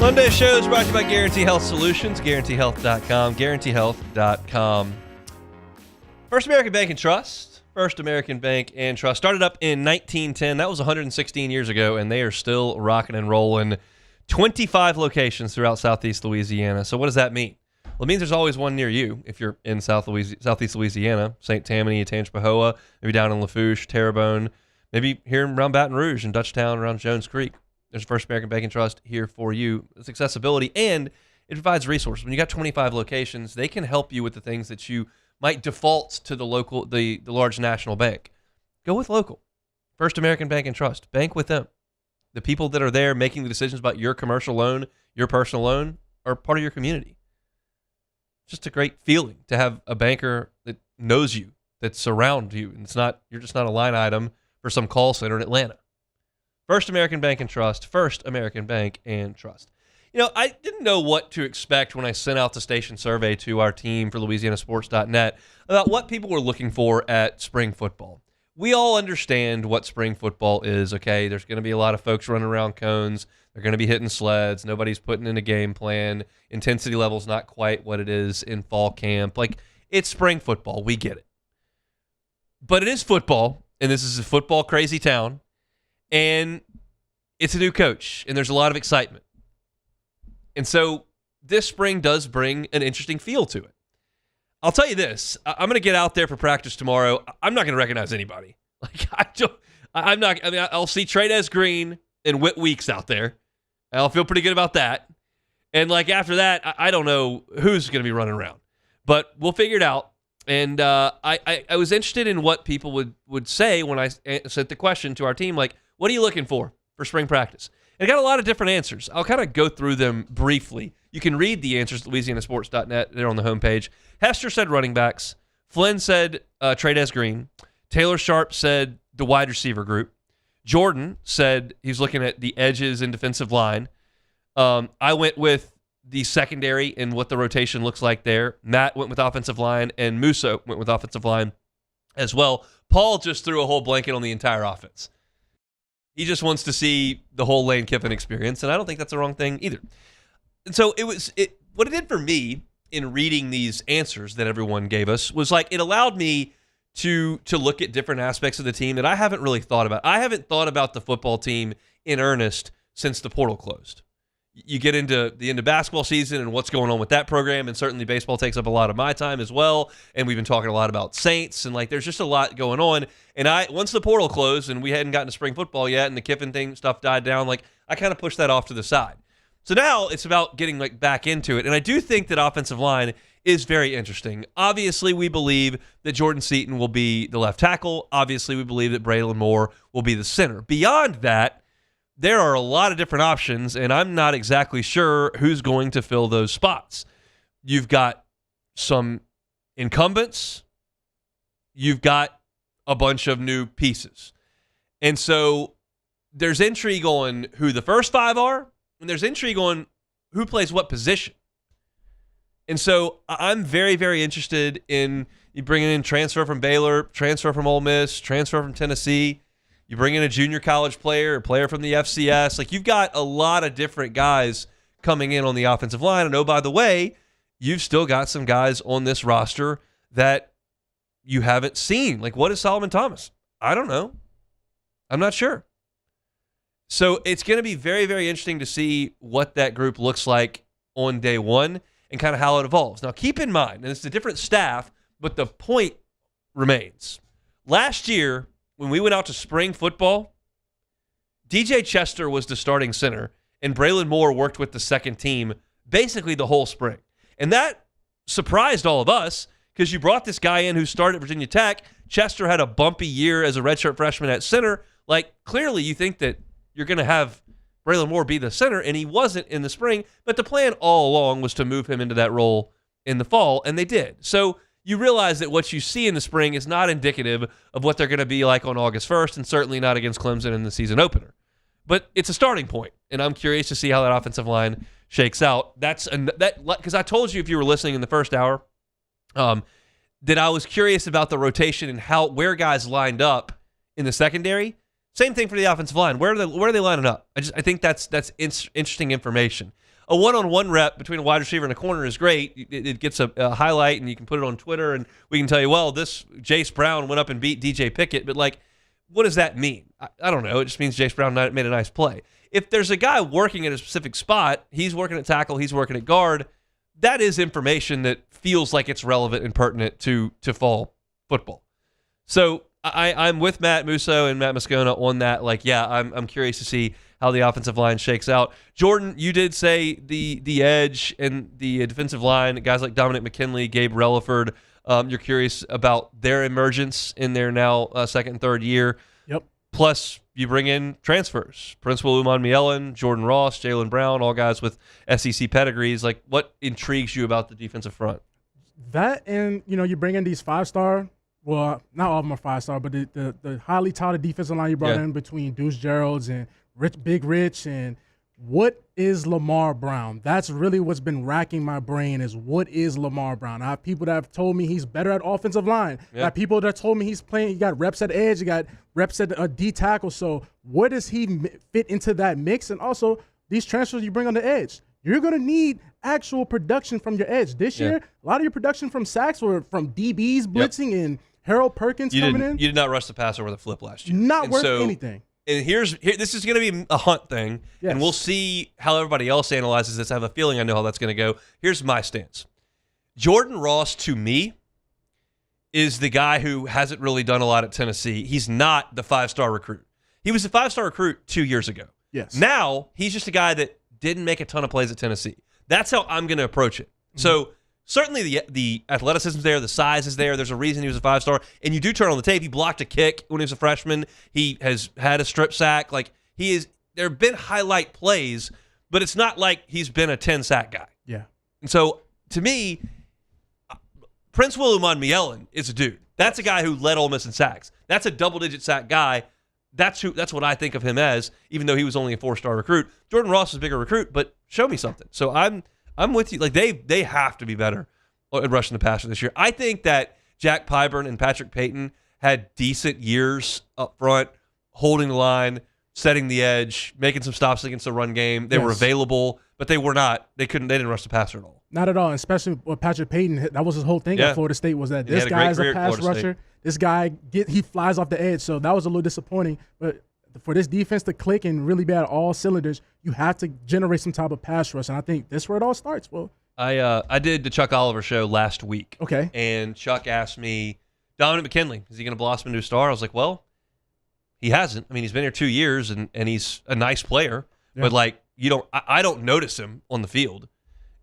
Monday show is brought to you by Guarantee Health Solutions, GuaranteeHealth.com, GuaranteeHealth.com. First American Bank and Trust. First American Bank and Trust started up in 1910. That was 116 years ago, and they are still rocking and rolling. 25 locations throughout Southeast Louisiana. So what does that mean? Well, it means there's always one near you if you're in Southeast Louisiana, St. Tammany, Tangipahoa, maybe down in Lafourche, Terrebonne, maybe here around Baton Rouge and Dutchtown around Jones Creek. There's First American Bank and Trust here for you. It's accessibility, and it provides resources. When you got 25 locations, they can help you with the things that you might default to the local, the large national bank. Go with local. First American Bank and Trust. Bank with them. The people that are there making the decisions about your commercial loan, your personal loan, are part of your community. It's just a great feeling to have a banker that knows you, that's around you, and you're just not a line item for some call center in Atlanta. First American Bank and Trust. First American Bank and Trust. You know, I didn't know what to expect when I sent out the station survey to our team for LouisianaSports.net about what people were looking for at spring football. We all understand what spring football is, okay? There's going to be a lot of folks running around cones. They're going to be hitting sleds. Nobody's putting in a game plan. Intensity level's not quite what it is in fall camp. Like, it's spring football. We get it. But it is football, and this is a football crazy town. And it's a new coach, and there's a lot of excitement. And so this spring does bring an interesting feel to it. I'll tell you this. I'm going to get out there for practice tomorrow. I'm not going to recognize anybody. Like, I'm not. I mean, I'll see Trey'Dez Green and Whit Weeks out there. I'll feel pretty good about that. And, like, after that, I don't know who's going to be running around. But we'll figure it out. And I was interested in what people would say when I sent the question to our team, like, what are you looking for spring practice? And I got a lot of different answers. I'll kind of go through them briefly. You can read the answers at LouisianaSports.net. They're on the homepage. Hester said running backs. Flynn said Trey'Dez Green. Taylor Sharp said the wide receiver group. Jordan said he's looking at the edges and defensive line. I went with the secondary and what the rotation looks like there. Matt went with offensive line, and Musso went with offensive line as well. Paul just threw a whole blanket on the entire offense. He just wants to see the whole Lane Kiffin experience, and I don't think that's the wrong thing either. And so what it did for me in reading these answers that everyone gave us was like it allowed me to look at different aspects of the team that I haven't really thought about. I haven't thought about the football team in earnest since the portal closed. You get into the end of basketball season and what's going on with that program, and certainly baseball takes up a lot of my time as well, and we've been talking a lot about Saints, and like there's just a lot going on. And once the portal closed and we hadn't gotten to spring football yet and the Kiffin stuff died down, like I kind of pushed that off to the side. So now it's about getting like back into it, and I do think that offensive line is very interesting. Obviously, we believe that Jordan Seaton will be the left tackle. Obviously, we believe that Braylon Moore will be the center. Beyond that, there are a lot of different options, and I'm not exactly sure who's going to fill those spots. You've got some incumbents. You've got a bunch of new pieces. And so there's intrigue on who the first five are, and there's intrigue on who plays what position. And so I'm very, very interested in you bringing in transfer from Baylor, transfer from Ole Miss, transfer from Tennessee. You bring in a junior college player, a player from the FCS. Like, you've got a lot of different guys coming in on the offensive line. And, oh, by the way, you've still got some guys on this roster that you haven't seen. Like, what is Solomon Thomas? I don't know. I'm not sure. So it's going to be very, very interesting to see what that group looks like on day one and kind of how it evolves. Now, keep in mind, and it's a different staff, but the point remains. Last year, when we went out to spring football, DJ Chester was the starting center, and Braylon Moore worked with the second team basically the whole spring. And that surprised all of us because you brought this guy in who started at Virginia Tech. Chester had a bumpy year as a redshirt freshman at center. Like, clearly you think that you're going to have Braylon Moore be the center, and he wasn't in the spring. But the plan all along was to move him into that role in the fall, and they did. So you realize that what you see in the spring is not indicative of what they're going to be like on August 1st, and certainly not against Clemson in the season opener. But it's a starting point, and I'm curious to see how that offensive line shakes out. Because I told you, if you were listening in the first hour, that I was curious about the rotation and where guys lined up in the secondary. Same thing for the offensive line. Where are they lining up? I think that's interesting information. A one-on-one rep between a wide receiver and a corner is great. It gets a highlight, and you can put it on Twitter, and we can tell you, well, this Jace Brown went up and beat DJ Pickett. But, like, what does that mean? I don't know. It just means Jace Brown made a nice play. If there's a guy working at a specific spot, he's working at tackle, he's working at guard, that is information that feels like it's relevant and pertinent to fall football. So I'm with Matt Musso and Matt Moscona on that. Like, yeah, I'm curious to see how the offensive line shakes out. Jordan, you did say the edge and the defensive line, guys like Dominic McKinley, Gabe Relaford, you're curious about their emergence in their now second and third year. Yep. Plus, you bring in transfers. Principal Uman-Mielen, Jordan Ross, Jalen Brown, all guys with SEC pedigrees. Like, what intrigues you about the defensive front? That, and, you bring in these five-star, well, not all of them are five-star, but the highly touted defensive line you brought in between Deuce Geralds and Big Rich, and what is Lamar Brown? That's really what's been racking my brain is what is Lamar Brown? I have people that have told me he's better at offensive line. I have people that told me he got reps at edge, he got reps at D tackle. So where does he fit into that mix? And also, these transfers you bring on the edge, you're going to need actual production from your edge. This year, a lot of your production from sacks were from DBs blitzing and Harold Perkins coming in. You did not rush the passer with a flip last year. Not worth anything. And this is going to be a hunt thing, and we'll see how everybody else analyzes this. I have a feeling I know how that's going to go. Here's my stance. Jordan Ross, to me, is the guy who hasn't really done a lot at Tennessee. He's not the 5-star recruit. He was a 5-star recruit 2 years ago. Yes. Now, he's just a guy that didn't make a ton of plays at Tennessee. That's how I'm going to approach it. So, certainly the athleticism is there, the size is there. There's a reason he was a 5-star. And you do turn on the tape. He blocked a kick when he was a freshman. He has had a strip sack. Like, there have been highlight plays, but it's not like he's been a 10-sack guy. Yeah. And so, to me, Prince Will Umanmielen is a dude. That's a guy who led Ole Miss in sacks. That's a double-digit sack guy. That's what I think of him as, even though he was only a 4-star recruit. Jordan Ross is a bigger recruit, but show me something. So I'm with you. Like they have to be better at rushing the passer this year. I think that Jack Pyburn and Patrick Payton had decent years up front, holding the line, setting the edge, making some stops against the run game. They were available, but they were not. They didn't rush the passer at all. Not at all, especially with Patrick Payton. That was his whole thing at Florida State, was that this guy is a pass rusher. This guy, he flies off the edge. So that was a little disappointing. But for this defense to click and really be at all cylinders, you have to generate some type of pass rush. And I think that's where it all starts, Will. I did the Chuck Oliver show last week. Okay. And Chuck asked me, Dominic McKinley, is he going to blossom into a star? I was like, well, he hasn't. I mean, he's been here 2 years, and he's a nice player. Yeah. But, like, I don't notice him on the field.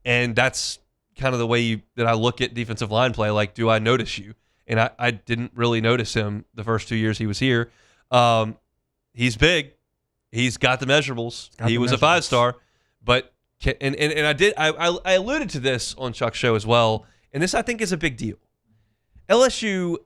And that's kind of the way that I look at defensive line play. Like, do I notice you? And I didn't really notice him the first 2 years he was here. He's big. He's got the measurables. He was a 5-star. But I alluded to this on Chuck's show as well. And this, I think, is a big deal. LSU,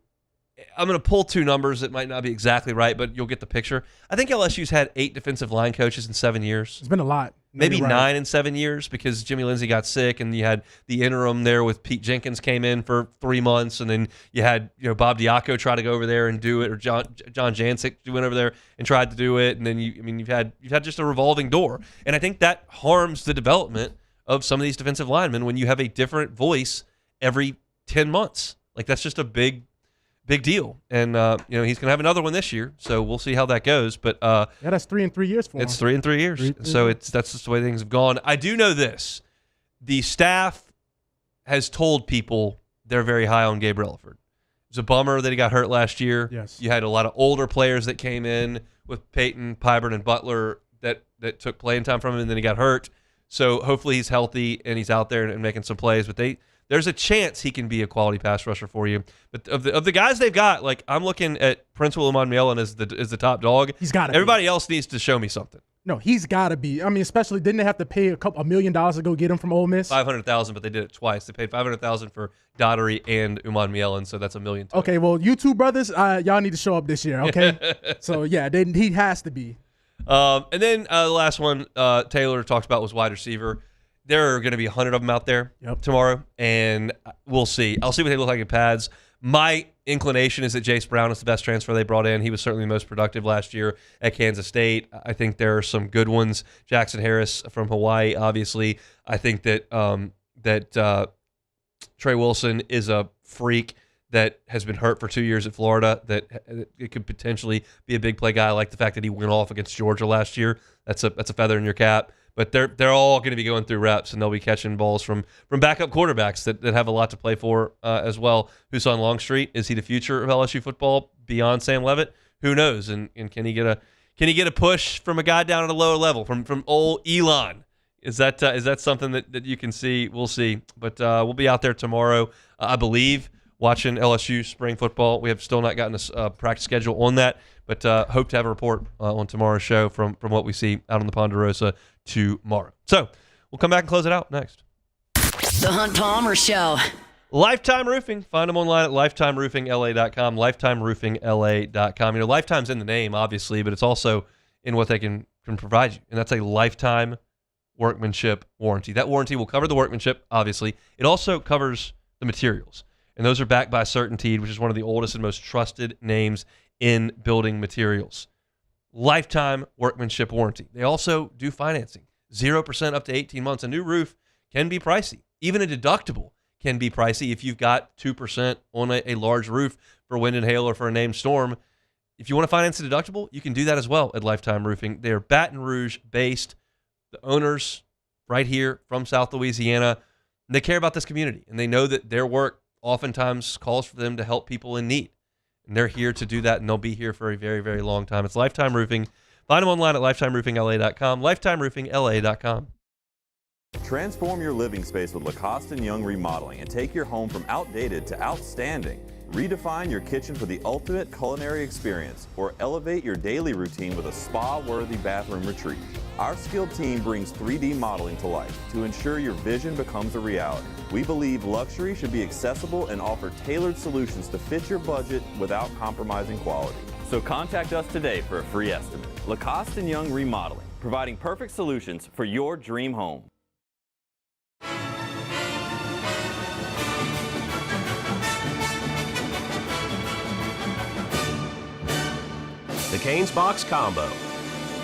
I'm going to pull two numbers that might not be exactly right, but you'll get the picture. I think LSU's had 8 defensive line coaches in 7 years. It's been a lot. Maybe 9 in 7 years because Jimmy Lindsey got sick, and you had the interim there with Pete Jenkins came in for 3 months, and then you had Bob Diaco try to go over there and do it, or John Jancic went over there and tried to do it, and then you've had just a revolving door, and I think that harms the development of some of these defensive linemen when you have a different voice every 10 months. Like, that's just a big deal, and he's going to have another one this year, so we'll see how that goes. But that's 3 in 3 years for him. It's 3 in 3 years, so that's just the way things have gone. I do know this: the staff has told people they're very high on Gabe Relaford. It was a bummer that he got hurt last year. Yes, you had a lot of older players that came in with Peyton, Pyburn, and Butler that took playing time from him, and then he got hurt. So hopefully he's healthy and he's out there and making some plays. But there's a chance he can be a quality pass rusher for you. But of the guys they've got, like, I'm looking at Prince Will Umanmielen as the top dog. He's got to. Everybody else needs to show me something. No, he's got to be. I mean, especially, didn't they have to pay $1 million to go get him from Ole Miss? $500,000, but they did it twice. They paid $500,000 for Daugherty and Umanmielen, so that's $1 million. Okay, well, you two brothers, y'all need to show up this year, okay? So yeah, he has to be. And then the last one Taylor talked about was wide receiver. There are going to be 100 of them out there tomorrow, and we'll see. I'll see what they look like in pads. My inclination is that Jace Brown is the best transfer they brought in. He was certainly the most productive last year at Kansas State. I think there are some good ones. Jackson Harris from Hawaii, obviously. I think that Trey Wilson is a freak that has been hurt for 2 years at Florida, that it could potentially be a big play guy. I like the fact that he went off against Georgia last year. That's a feather in your cap. But they're all going to be going through reps, and they'll be catching balls from backup quarterbacks that have a lot to play for as well. Husan Longstreet, is he the future of LSU football beyond Sam Leavitt? Who knows? And can he get a push from a guy down at a lower level from old Elon? Is that something that you can see? We'll see. But we'll be out there tomorrow, I believe, watching LSU spring football. We have still not gotten a practice schedule on that, but hope to have a report on tomorrow's show from what we see out on the Ponderosa tomorrow. So we'll come back and close it out next. The Hunt Palmer Show. Lifetime Roofing. Find them online at lifetimeroofingla.com, lifetimeroofingla.com. Lifetime's in the name, obviously, but it's also in what they can provide you, and that's a lifetime workmanship warranty. That warranty will cover the workmanship, obviously. It also covers the materials, and those are backed by CertainTeed, which is one of the oldest and most trusted names in building materials. Lifetime workmanship warranty. They also do financing. 0% up to 18 months. A new roof can be pricey. Even a deductible can be pricey if you've got 2% on a large roof for wind and hail or for a named storm. If you want to finance a deductible, you can do that as well at Lifetime Roofing. They are Baton Rouge based. The owners right here from South Louisiana. They care about this community, and they know that their work oftentimes calls for them to help people in need. And they're here to do that, and they'll be here for a very, very long time. It's Lifetime Roofing. Find them online at lifetimeroofingla.com, lifetimeroofingla.com. Transform your living space with Lacoste & Young Remodeling and take your home from outdated to outstanding. Redefine your kitchen for the ultimate culinary experience or elevate your daily routine with a spa-worthy bathroom retreat. Our skilled team brings 3D modeling to life to ensure your vision becomes a reality. We believe luxury should be accessible and offer tailored solutions to fit your budget without compromising quality. So contact us today for a free estimate. Lacoste & Young Remodeling, providing perfect solutions for your dream home. The Cane's Box Combo,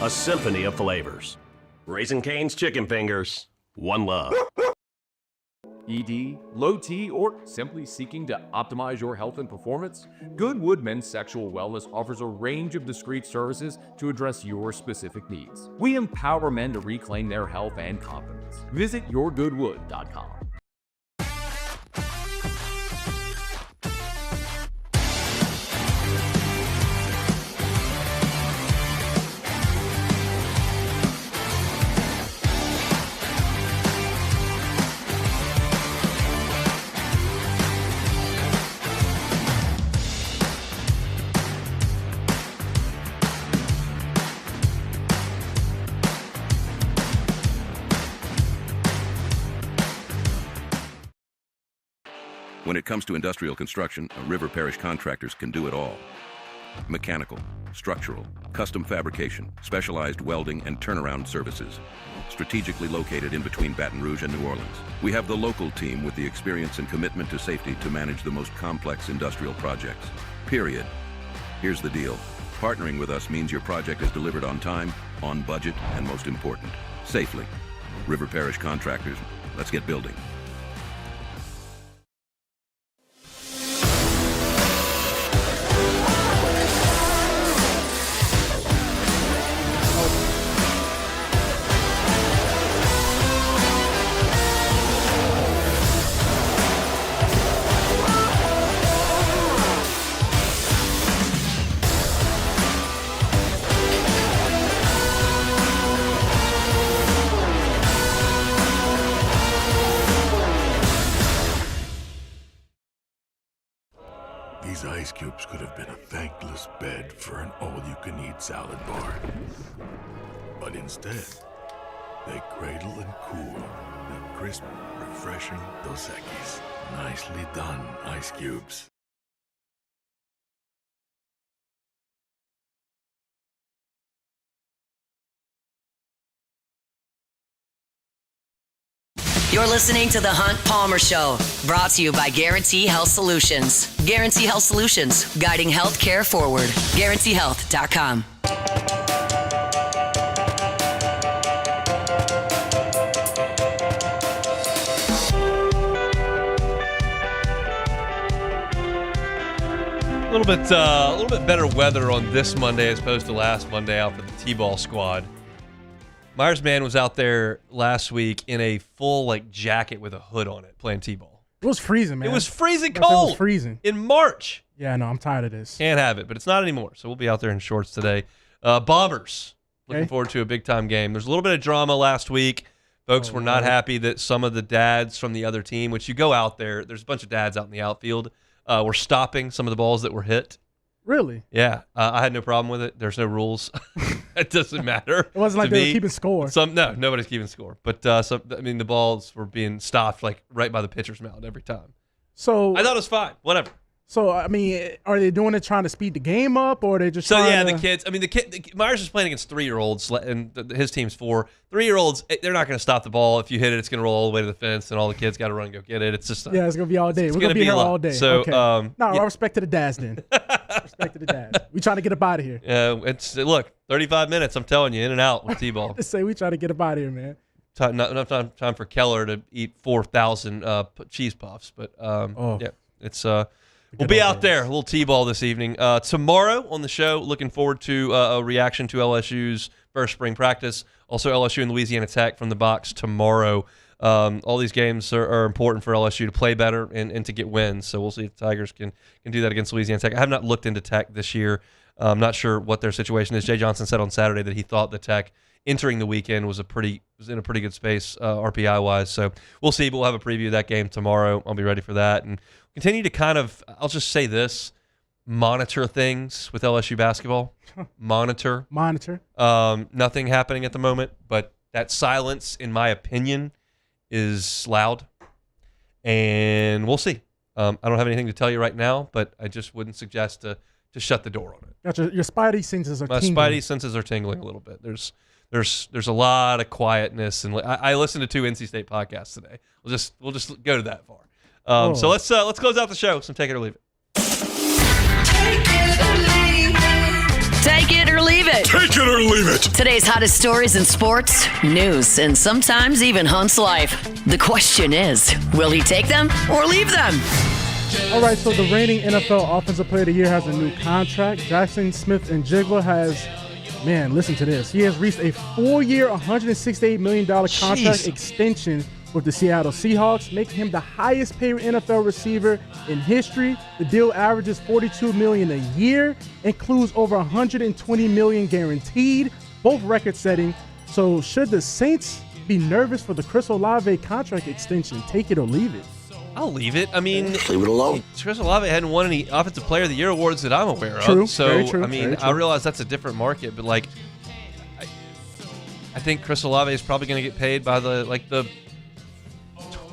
a symphony of flavors. Raising Cane's Chicken Fingers, one love. ED, low T, or simply seeking to optimize your health and performance? Goodwood Men's Sexual Wellness offers a range of discreet services to address your specific needs. We empower men to reclaim their health and confidence. Visit yourgoodwood.com. When it comes to industrial construction, River Parish Contractors can do it all. Mechanical, structural, custom fabrication, specialized welding and turnaround services. Strategically located in between Baton Rouge and New Orleans, we have the local team with the experience and commitment to safety to manage the most complex industrial projects. Period. Here's the deal. Partnering with us means your project is delivered on time, on budget, and most important, safely. River Parish Contractors, let's get building. These ice cubes could have been a thankless bed for an all-you-can-eat salad bar. But instead, they cradle and cool the crisp, refreshing Dos Equis. Nicely done, ice cubes. You're listening to The Hunt Palmer Show, brought to you by Guarantee Health Solutions. Guarantee Health Solutions, guiding healthcare forward. GuaranteeHealth.com. A little bit better weather on this Monday as opposed to last Monday out for the T-ball squad. Myers Man was out there last week in a full jacket with a hood on it playing T-ball. It was freezing, man. It was freezing It cold. was freezing in March. Yeah, no, I'm tired of this. Can't have it, but it's not anymore. So we'll be out there in shorts today. Bombers looking forward to a big time game. There's a little bit of drama last week. Folks were not happy that some of the dads from the other team, which you go out there, there's a bunch of dads out in the outfield, were stopping some of the balls that were hit. Really? Yeah, I had no problem with it. There's no rules. It doesn't matter. It wasn't like they were keeping score. No, nobody's keeping score. But the balls were being stopped right by the pitcher's mound every time. So I thought it was fine. Whatever. So I mean, are they doing it trying to speed the game up, or are they just? So trying yeah, to... the kids. I mean, Myers is playing against 3-year-olds, and his team's 4. 3-year-olds, they're not going to stop the ball. If you hit it, it's going to roll all the way to the fence, and all the kids got to run and go get it. It's just it's going to be all day. We're going to be here all day. So okay. I respect to the dads then. Respect to the dads. We trying to get up out of here. Look, 35 minutes. I'm telling you, in and out with T-ball. Just say we trying to get up out of here, man. Not enough time for Keller to eat 4,000 cheese puffs, but it's. We'll be out there, a little T-ball this evening. Tomorrow on the show, looking forward to a reaction to LSU's first spring practice. Also, LSU and Louisiana Tech from the box tomorrow. All these games are important for LSU to play better and to get wins. So we'll see if the Tigers can do that against Louisiana Tech. I have not looked into Tech this year. I'm not sure what their situation is. Jay Johnson said on Saturday that he thought the Tech entering the weekend was in a pretty good space RPI wise. So we'll see. But we'll have a preview of that game tomorrow. I'll be ready for that and continue to I'll just say this: monitor things with LSU basketball. Monitor. Nothing happening at the moment, but that silence, in my opinion, is loud, and we'll see. I don't have anything to tell you right now, but I just wouldn't suggest to shut the door on it. Gotcha. Your spidey senses are tingling. My spidey senses are tingling a little bit. There's a lot of quietness, and I listened to 2 NC State podcasts today. We'll just go to that far. So let's close out the show. Some take it or leave it. Take it or leave it. Take it or leave it. Today's hottest stories in sports, news, and sometimes even Hunt's life. The question is, will he take them or leave them? All right, so the reigning NFL Offensive Player of the Year has a new contract. Jackson Smith-Njigba has, listen to this. He has reached a 4-year, $168 million contract extension with the Seattle Seahawks, making him the highest paid NFL receiver in history. The deal averages $42 million a year, includes over $120 million guaranteed, both record-setting. So should the Saints be nervous for the Chris Olave contract extension? Take it or leave it. I'll leave it. I mean, leave it alone. Chris Olave hadn't won any Offensive Player of the Year awards that I'm aware of. True. So, Very true. I mean, I realize that's a different market, but I think Chris Olave is probably going to get paid by the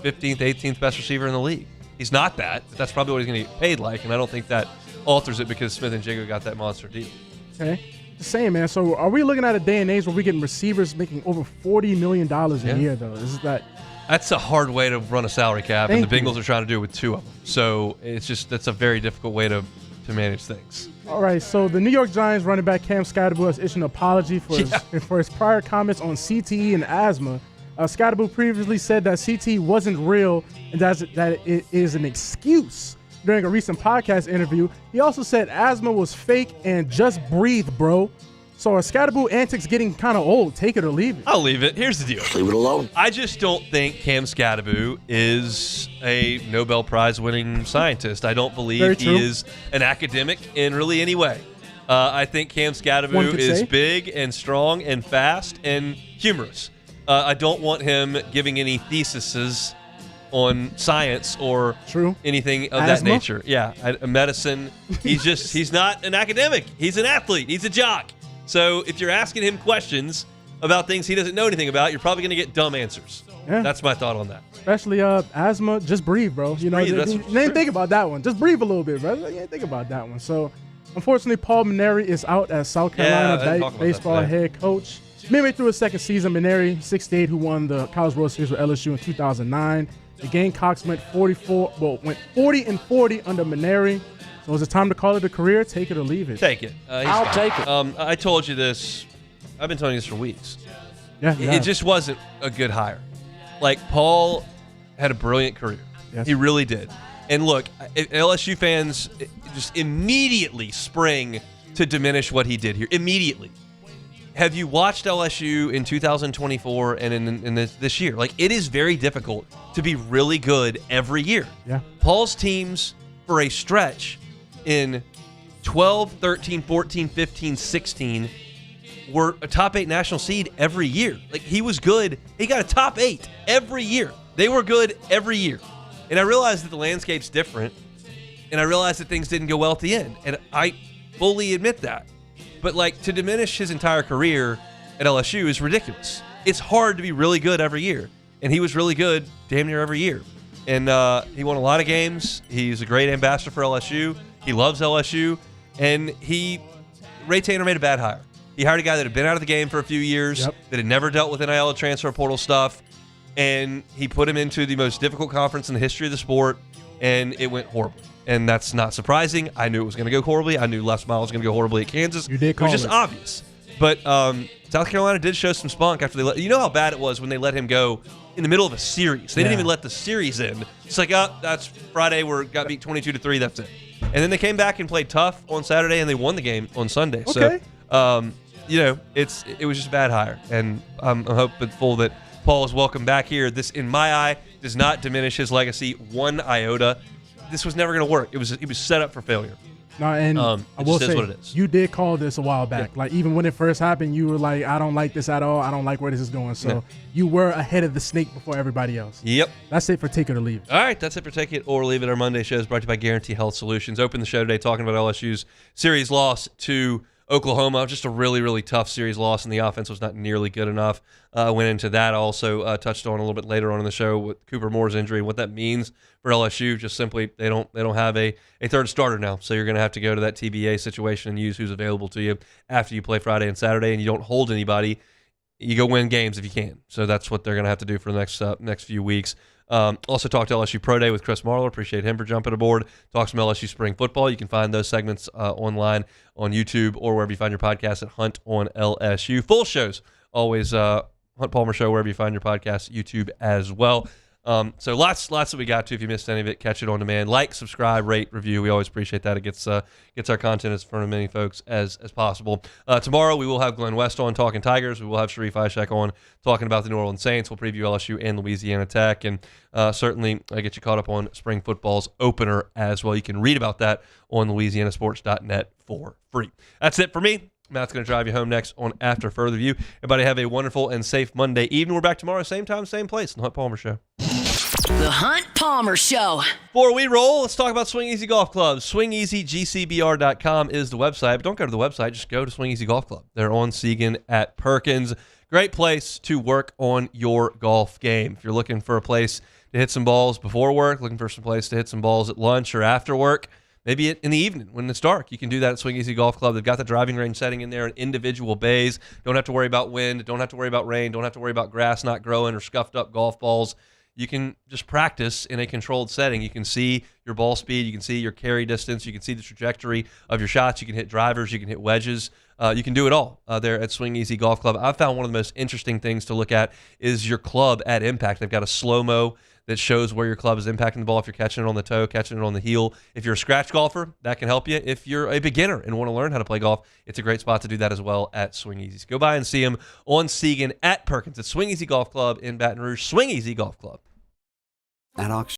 15th, 18th best receiver in the league. He's not that, but that's probably what he's going to get paid like, and I don't think that alters it because Smith-Njigba got that monster deal. Okay. Just saying, man. So are we looking at a day and age where we're getting receivers making over $40 million a year, though? That's a hard way to run a salary cap, and the Bengals are trying to do it with 2 of them. So that's a very difficult way to manage things. All right, so the New York Giants running back Cam Skattebo has issued an apology for his prior comments on CTE and asthma. Skattebo previously said that CTE wasn't real and that it is an excuse. During a recent podcast interview, he also said asthma was fake and just breathe, bro. So are Skattebo antics getting kind of old? Take it or leave it. I'll leave it. Here's the deal. Leave it alone. I just don't think Cam Skattebo is a Nobel Prize winning scientist. I don't believe he is an academic in really any way. I think Cam Skattebo is big and strong and fast and humorous. I don't want him giving any theses on science or anything of that nature. Yeah, medicine. He's not an academic. He's an athlete. He's a jock. So if you're asking him questions about things he doesn't know anything about, you're probably going to get dumb answers. Yeah. That's my thought on that. Especially asthma, just breathe, bro. You didn't think about that one. Just breathe a little bit, bro. You didn't think about that one. So, unfortunately, Paul Mainieri is out as South Carolina baseball head coach. Midway through his second season, Mainieri, 68, who won the College World Series with LSU in 2009. The Gamecocks went 40 and 40 under Mainieri. So is it time to call it a career? Take it or leave it? Take it. I'll take it. I told you this. I've been telling you this for weeks. Yeah, it just wasn't a good hire. Paul had a brilliant career. Yes. He really did. And look, LSU fans just immediately spring to diminish what he did here. Immediately. Have you watched LSU in 2024 and in this year? It is very difficult to be really good every year. Yeah. Paul's teams for a stretch in 12, 13, 14, 15, 16 were a top 8 national seed every year. He was good. He got a top 8 every year. They were good every year. And I realized that the landscape's different, and I realized that things didn't go well at the end. And I fully admit that. But to diminish his entire career at LSU is ridiculous. It's hard to be really good every year. And he was really good damn near every year. And he won a lot of games. He's a great ambassador for LSU. He loves LSU. And Ray Tanner made a bad hire. He hired a guy that had been out of the game for a few years, that had never dealt with NIL transfer portal stuff, and he put him into the most difficult conference in the history of the sport, and it went horribly. And that's not surprising. I knew it was going to go horribly. I knew Les Miles was going to go horribly at Kansas. You did call it. It was just obvious. But South Carolina did show some spunk after they you know how bad it was when they let him go in the middle of a series. They didn't even let the series end. It's that's Friday. Got beat 22-3. That's it. And then they came back and played tough on Saturday, and they won the game on Sunday. Okay. So, it was just a bad hire. And I'm hopeful that Paul is welcome back here. This, in my eye, does not diminish his legacy one iota. This was never going to work. It was set up for failure. No, and I will say, what it is. you did call this a while back. Like, even when it first happened, you were like, I don't like this at all. I don't like where this is going. So you were ahead of the snake before everybody else. Yep. That's it for Take It or Leave It. All right, that's it for Take It or Leave It. Our Monday show is brought to you by Guarantee Health Solutions. Open the show today talking about LSU's series loss to Oklahoma. Just a really, really tough series loss, and the offense was not nearly good enough. Went into that. Also touched on a little bit later on in the show with Cooper Moore's injury and what that means for LSU. Just simply, they don't have a third starter now, so you're going to have to go to that TBA situation and use who's available to you after you play Friday and Saturday, and you don't hold anybody. You go win games if you can. So that's what they're going to have to do for the next few weeks. Also talked to LSU Pro Day with Chris Marler. Appreciate him for jumping aboard. Talks some LSU spring football. You can find those segments online on YouTube or wherever you find your podcast at Hunt on LSU. Full shows always Hunt Palmer Show wherever you find your podcast, YouTube as well. So lots that we got to. If you missed any of it, catch it on demand. Like, subscribe, rate, review. We always appreciate that. It gets our content as front of many folks as possible. Tomorrow we will have Glenn West on talking Tigers. We will have Sharif Ishak on talking about the New Orleans Saints. We'll preview LSU and Louisiana Tech, and certainly get you caught up on spring football's opener as well. You can read about that on LouisianaSports.net for free. That's it for me. Matt's going to drive you home next on After Further View. Everybody have a wonderful and safe Monday evening. We're back tomorrow, same time, same place, on the Hunt Palmer Show. The Hunt Palmer Show. Before we roll, let's talk about Swing Easy Golf Club. SwingEasyGCBR.com is the website, but don't go to the website. Just go to Swing Easy Golf Club. They're on Segan at Perkins. Great place to work on your golf game. If you're looking for a place to hit some balls before work, looking for some place to hit some balls at lunch or after work, maybe in the evening when it's dark, you can do that at Swing Easy Golf Club. They've got the driving range setting in there in individual bays. Don't have to worry about wind. Don't have to worry about rain. Don't have to worry about grass not growing or scuffed up golf balls. You can just practice in a controlled setting. You can see your ball speed. You can see your carry distance. You can see the trajectory of your shots. You can hit drivers. You can hit wedges. You can do it all there at Swing Easy Golf Club. I've found one of the most interesting things to look at is your club at impact. They've got a slow-mo that shows where your club is impacting the ball, if you're catching it on the toe, catching it on the heel. If you're a scratch golfer, that can help you. If you're a beginner and want to learn how to play golf, it's a great spot to do that as well at Swing Easy. So go by and see them on Segan at Perkins. It's Swing Easy Golf Club in Baton Rouge. Swing Easy Golf Club. At